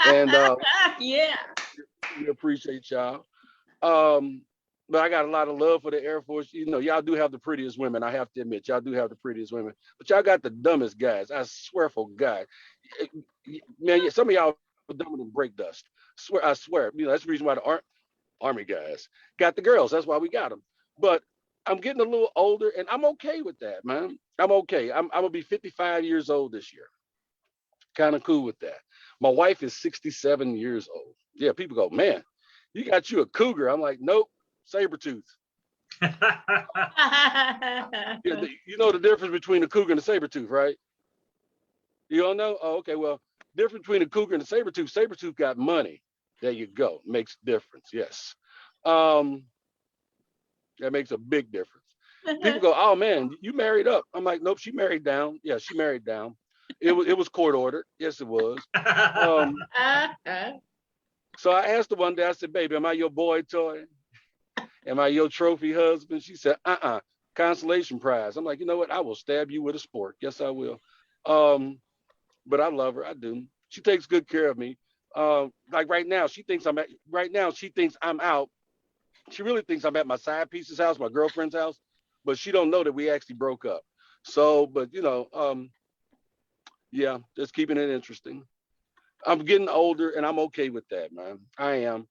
And Yeah. we appreciate y'all. But I got a lot of love for the Air Force. Y'all do have the prettiest women. I have to admit, y'all do have the prettiest women. But y'all got the dumbest guys. I swear for God. Man, some of y'all are dumber than brake dust. I swear. That's the reason why the Army guys got the girls. That's why we got them. But I'm getting a little older, and I'm okay with that, man. I'm okay. I'm gonna be 55 years old this year. Kind of cool with that. My wife is 67 years old. Yeah, people go, man, you got you a cougar. I'm like, nope, saber tooth. Yeah, you know the difference between a cougar and a saber tooth, right? You don't know? Oh, okay. Well, difference between a cougar and a saber tooth. Saber tooth got money. There you go. Makes difference. Yes. That makes a big difference. People go, oh man, you married up. I'm like, nope, she married down. Yeah, she married down. It was court ordered. Yes, it was. So I asked her one day, I said, baby, am I your boy toy? Am I your trophy husband? She said, consolation prize. I'm like, you know what? I will stab you with a spork. Yes, I will. But I love her. I do. She takes good care of me. Like right now, she thinks I'm out. She really thinks I'm at my side piece's house, my girlfriend's house, but she don't know that we actually broke up. So, but yeah, just keeping it interesting. I'm getting older and I'm okay with that, man. I am.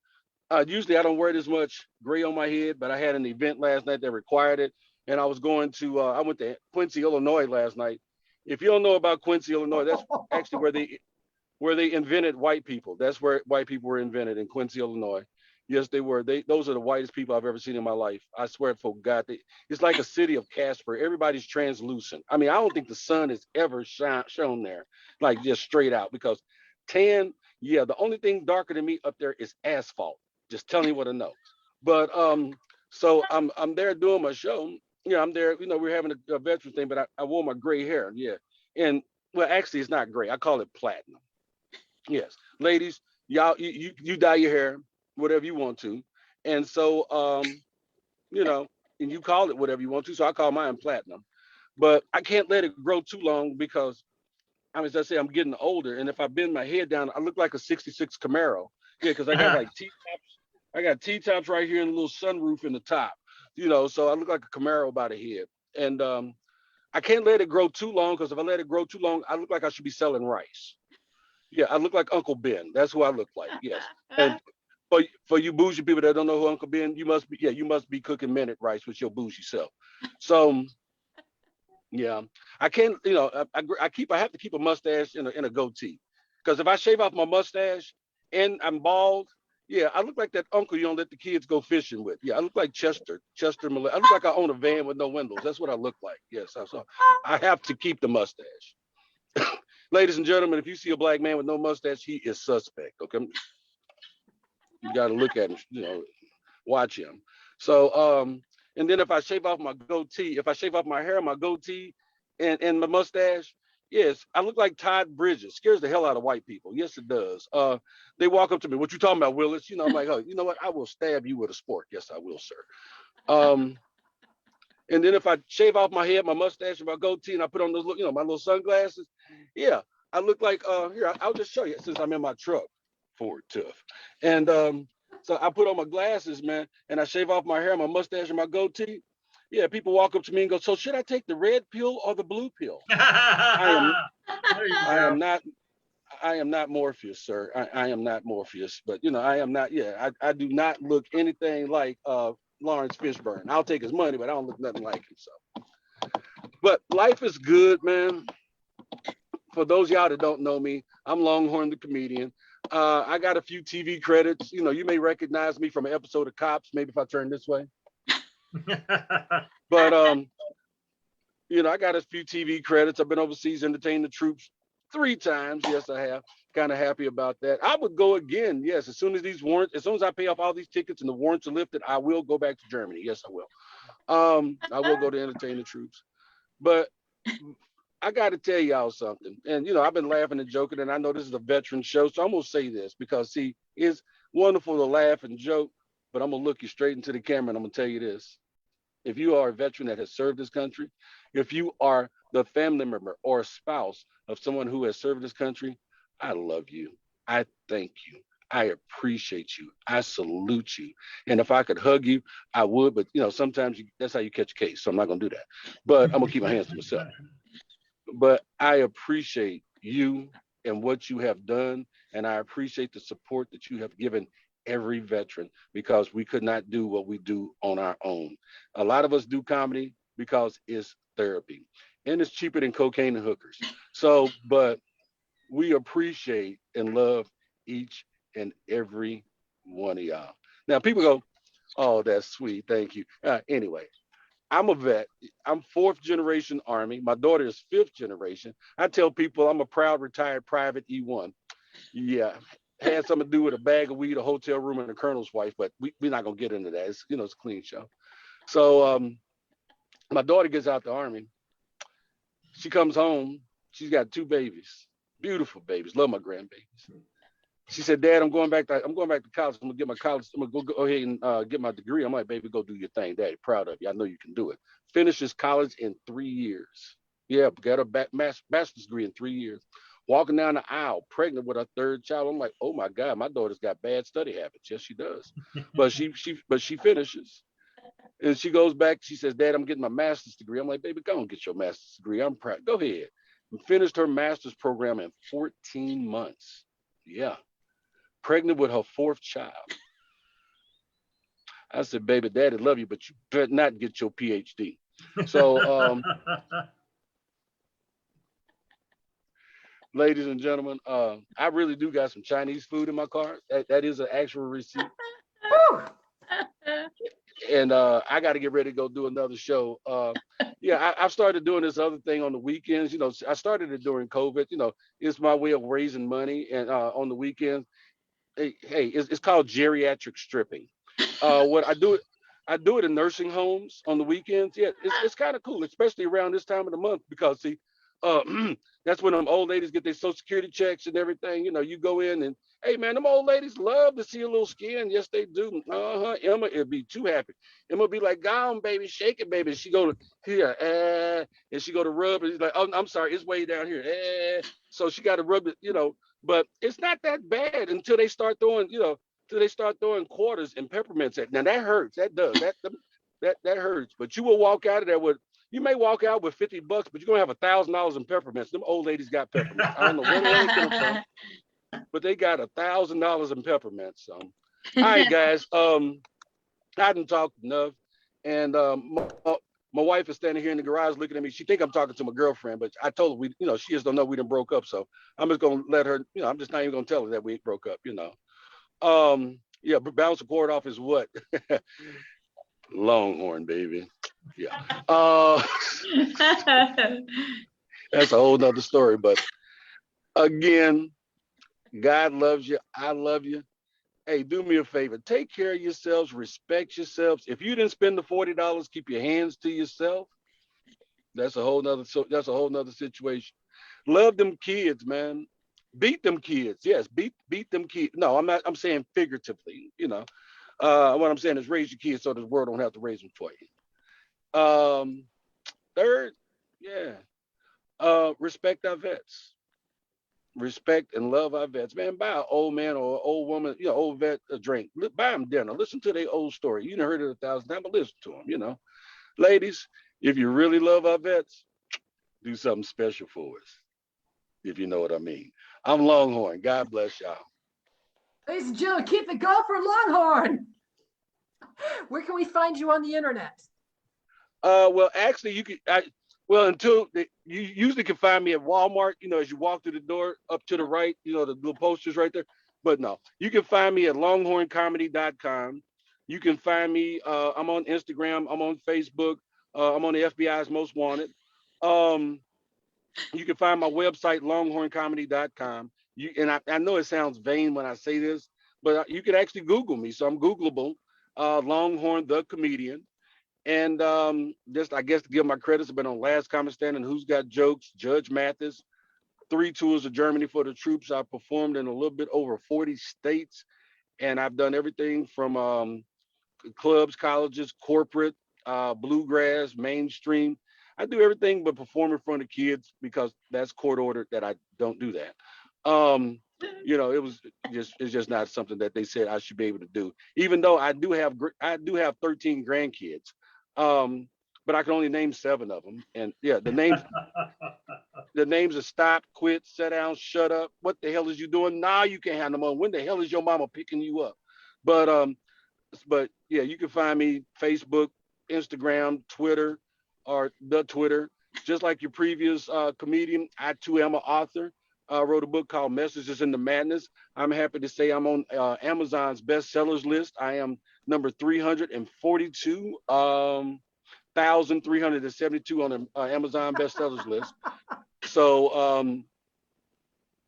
Usually I don't wear this much gray on my head, but I had an event last night that required it. And I was going to, I went to Quincy, Illinois last night. If you don't know about Quincy, Illinois, that's actually where they invented white people. That's where white people were invented, in Quincy, Illinois. Yes, they were. Those are the whitest people I've ever seen in my life. I swear for God, it's like a city of Casper. Everybody's translucent. I mean, I don't think the sun has ever shone there, like just straight out. Because tan, yeah, the only thing darker than me up there is asphalt. Just telling you what I know. But so I'm there doing my show. Yeah, I'm there. We're having a veteran thing, but I wore my gray hair. Yeah, and well, actually, it's not gray. I call it platinum. Yes, ladies, y'all, you dye your hair whatever you want to, and so you know, and you call it whatever you want to. So I call mine platinum, but I can't let it grow too long because as I say, I'm getting older, and if I bend my head down, I look like a '66 Camaro. Yeah, because I got like T-tops. I got T-tops right here and a little sunroof in the top. So I look like a Camaro by the head, and I can't let it grow too long because if I let it grow too long, I look like I should be selling rice. Yeah, I look like Uncle Ben. That's who I look like. Yes. And for you bougie people that don't know who Uncle Ben, you must be cooking minute rice with your bougie self. So yeah, I can't. I have to keep a mustache and a goatee, because if I shave off my mustache and I'm bald, yeah, I look like that uncle you don't let the kids go fishing with. Yeah, I look like Chester. I look like I own a van with no windows. That's what I look like. Yes, so I have to keep the mustache. Ladies and gentlemen, if you see a black man with no mustache, he is suspect. Okay, you got to look at him. Watch him. So, and then if I shave off my goatee, if I shave off my hair, my goatee, and my mustache, yes, I look like Todd Bridges. Scares the hell out of white people. Yes, it does. They walk up to me, "What you talking about, Willis?" I'm like, "Oh, you know what? I will stab you with a spork." Yes, I will, sir. And then if I shave off my head, my mustache, and my goatee, and I put on those, my little sunglasses, yeah, I look like here. I'll just show you since I'm in my truck. Ford Tough, and so I put on my glasses, man, and I shave off my hair, my mustache, and my goatee. Yeah, people walk up to me and go, "So should I take the red pill or the blue pill?" I am, There you I am go. not, I am not Morpheus, sir. I am not Morpheus, but I am not. Yeah, I do not look anything like Lawrence Fishburne. I'll take his money, but I don't look nothing like him. So, but life is good, man. For those of y'all that don't know me, I'm Longhorn the comedian. I got a few TV credits. You may recognize me from an episode of Cops. Maybe if I turn this way. But I got a few TV credits. I've been overseas entertaining the troops 3 times. Yes, I have. Kind of happy about that. I would go again. Yes, as soon as I pay off all these tickets and the warrants are lifted, I will go back to Germany. Yes, I will. I will go to entertain the troops. But I got to tell y'all something. And, I've been laughing and joking, and I know this is a veteran show, so I'm going to say this because, see, it's wonderful to laugh and joke, but I'm going to look you straight into the camera and I'm going to tell you this. If you are a veteran that has served this country, if you are the family member or a spouse of someone who has served this country, I love you. I thank you. I appreciate you. I salute you. And if I could hug you, I would, but sometimes that's how you catch a case. So I'm not going to do that. But I'm going to keep my hands to myself. But I appreciate you and what you have done. And I appreciate the support that you have given every veteran, because we could not do what we do on our own. A lot of us do comedy because it's therapy and it's cheaper than cocaine and hookers. So, but we appreciate and love each and every one of y'all. Now, people go, "Oh, that's sweet. Thank you." Anyway, I'm a vet. I'm fourth generation Army. My daughter is fifth generation. I tell people I'm a proud retired private E1. Yeah, had something to do with a bag of weed, a hotel room, and a colonel's wife, but we're not gonna get into that. It's a clean show. So my daughter gets out the Army. She comes home. She's got 2 babies, beautiful babies. Love my grandbabies. She said, "Dad, I'm going back to college. I'm gonna get my college. I'm gonna go ahead and get my degree." I'm like, "Baby, go do your thing, Daddy. Proud of you. I know you can do it." Finishes college in 3 years. Yeah, got a bachelor's degree in 3 years. Walking down the aisle, pregnant with her third child. I'm like, "Oh my God, my daughter's got bad study habits." Yes, she does. But she finishes. And she goes back, she says, Dad, I'm getting my master's degree. I'm like, baby, go and get your master's degree. I'm proud. Go ahead. And finished her master's program in 14 months. Yeah. Pregnant with her 4th child. I said, baby, Daddy love you, but you better not get your PhD. So, ladies and gentlemen, I really do got some Chinese food in my car. That is an actual receipt. Woo! And I got to get ready to go do another show. Yeah, I've started doing this other thing on the weekends. You know, I started it during COVID. You know, it's my way of raising money, and on the weekends, hey, it's called geriatric stripping. What I do it in nursing homes on the weekends. Yeah, it's kind of cool, especially around this time of the month, because see, uh, that's when them old ladies get their social security checks and everything. You know, you go in and hey man, them old ladies love to see a little skin. Yes, they do. Emma, it'd be too happy. Emma be like, "Go on, baby, shake it, baby." She go to here, and she go to rub, and he's like, "Oh, I'm sorry, it's way down here." So she got to rub it, you know. But it's not that bad until they start throwing, you know, till they start throwing quarters and peppermints at. Now that hurts. That does. That hurts. But you will walk out of there with. You may walk out with $50, but you're gonna have $1,000 in peppermints. Them old ladies got peppermints. I don't know where the hell they get them from, but they got $1,000 in peppermints. So, all right, guys. I didn't talk enough, and my wife is standing here in the garage looking at me. She think I'm talking to my girlfriend, but I told her we, you know, she just don't know we done broke up. So I'm just gonna let her, you know, I'm just not even gonna tell her that we broke up. You know. Yeah, bounce the cord off is what? Longhorn, baby. Yeah. That's a whole nother story. But again, God loves you. I love you. Hey, do me a favor. Take care of yourselves. Respect yourselves. If you didn't spend the $40, keep your hands to yourself. That's a whole nother. So that's a whole nother situation. Love them kids, man. Beat them kids. Yes, beat them kids. No, I'm not. I'm saying figuratively. You know, what I'm saying is raise your kids so the world don't have to raise them for you. Third, yeah, respect our vets. Respect and love our vets. Man, buy an old man or an old woman, you know, old vet a drink. Buy them dinner. Listen to their old story. You done heard it 1,000 times, but listen to them. You know, ladies, if you really love our vets, do something special for us. If you know what I mean. I'm Longhorn. God bless y'all. Ladies and gentlemen, keep it going for Longhorn. Where can we find you on the internet? Well, actually, you could. You usually can find me at Walmart. You know, as you walk through the door, up to the right. You know, the little posters right there. But no, you can find me at longhorncomedy.com. You can find me. I'm on Instagram. I'm on Facebook. I'm on the FBI's Most Wanted. Um, you can find my website longhorncomedy.com. I know it sounds vain when I say this, but you can actually Google me. So I'm Googleable. Longhorn the comedian. And just I guess to give my credits, I've been on Last Common Stand and Who's Got Jokes, Judge Mathis, 3 tours of Germany for the troops. I've performed in a little bit over 40 states, and I've done everything from clubs, colleges, corporate, bluegrass, mainstream. I do everything but perform in front of kids because that's court ordered that I don't do that. You know, it's just not something that they said I should be able to do. Even though I do have 13 grandkids, but I can only name 7 of them. And yeah, the names are stop, quit, sit down, shut up. What the hell is you doing? Nah, you can't have them on. When the hell is your mama picking you up? But yeah, you can find me Facebook, Instagram, Twitter, or the Twitter. Just like your previous comedian, I too am an author. Wrote a book called Messages in the Madness. I'm happy to say I'm on Amazon's bestsellers list. I am number 342, 1,372 on the Amazon bestsellers list. So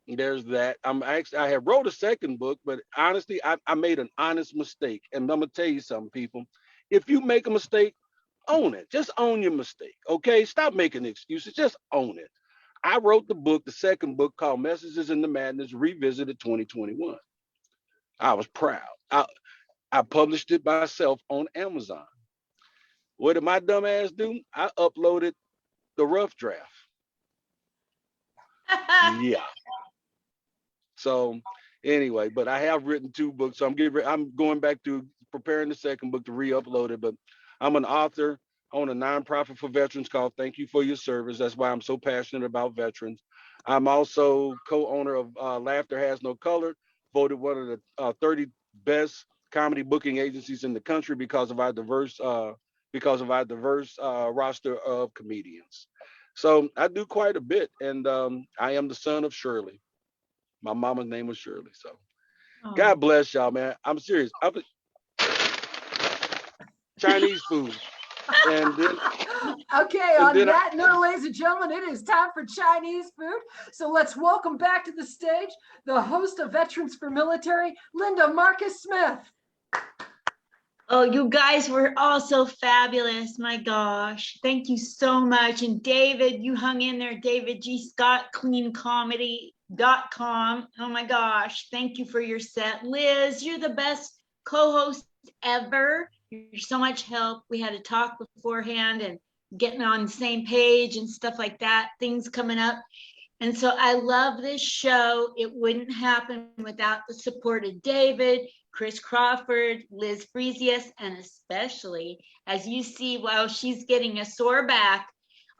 there's that. I have wrote a second book, but honestly, I made an honest mistake. And I'm gonna tell you something, people. If you make a mistake, own it. Just own your mistake. Okay. Stop making excuses. Just own it. I wrote the second book called Messages in the Madness, Revisited 2021. I was proud. I published it myself on Amazon. What did my dumb ass do? I uploaded the rough draft. Yeah. So anyway, but I have written 2 books. So I'm going back to preparing the second book to re-upload it. But I'm an author. I own a nonprofit for veterans called Thank You for Your Service. That's why I'm so passionate about veterans. I'm also co-owner of Laughter Has No Color, voted one of the 30 best comedy booking agencies in the country because of our diverse roster of comedians. So I do quite a bit, and I am the son of Shirley. My mama's name was Shirley. So God bless y'all, man. I'm serious. Chinese food, and then Okay, and on then that note, ladies and gentlemen, it is time for Chinese food. So let's welcome back to the stage the host of Veterans for Military, Linda Marcus Smith. Oh, you guys were all so fabulous. My gosh. Thank you so much. And David, you hung in there. David G. Scott, cleancomedy.com. Oh my gosh. Thank you for your set. Liz, you're the best co-host ever. You're so much help. We had to talk beforehand and getting on the same page and stuff like that. Things coming up. And so I love this show. It wouldn't happen without the support of David, Chris Crawford, Liz Friesius, and especially, as you see, while she's getting a sore back,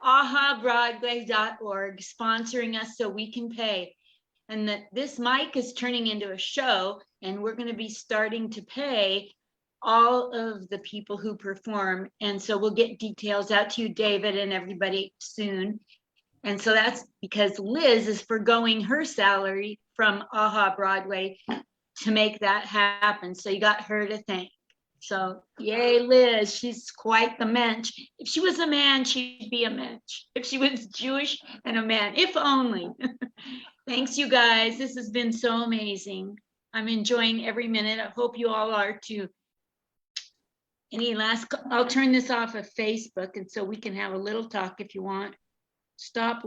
ahabroadway.org sponsoring us so we can pay. And that this mic is turning into a show, and we're going to be starting to pay all of the people who perform. And so we'll get details out to you, David, and everybody soon. And so that's because Liz is forgoing her salary from AHA Broadway to make that happen. So you got her to thank. So yay, Liz, she's quite the mensch. If she was a man, she'd be a mensch. If she was Jewish and a man, if only. Thanks, you guys. This has been so amazing. I'm enjoying every minute. I hope you all are too. Any last, I'll turn this off of Facebook and so we can have a little talk if you want. Stop.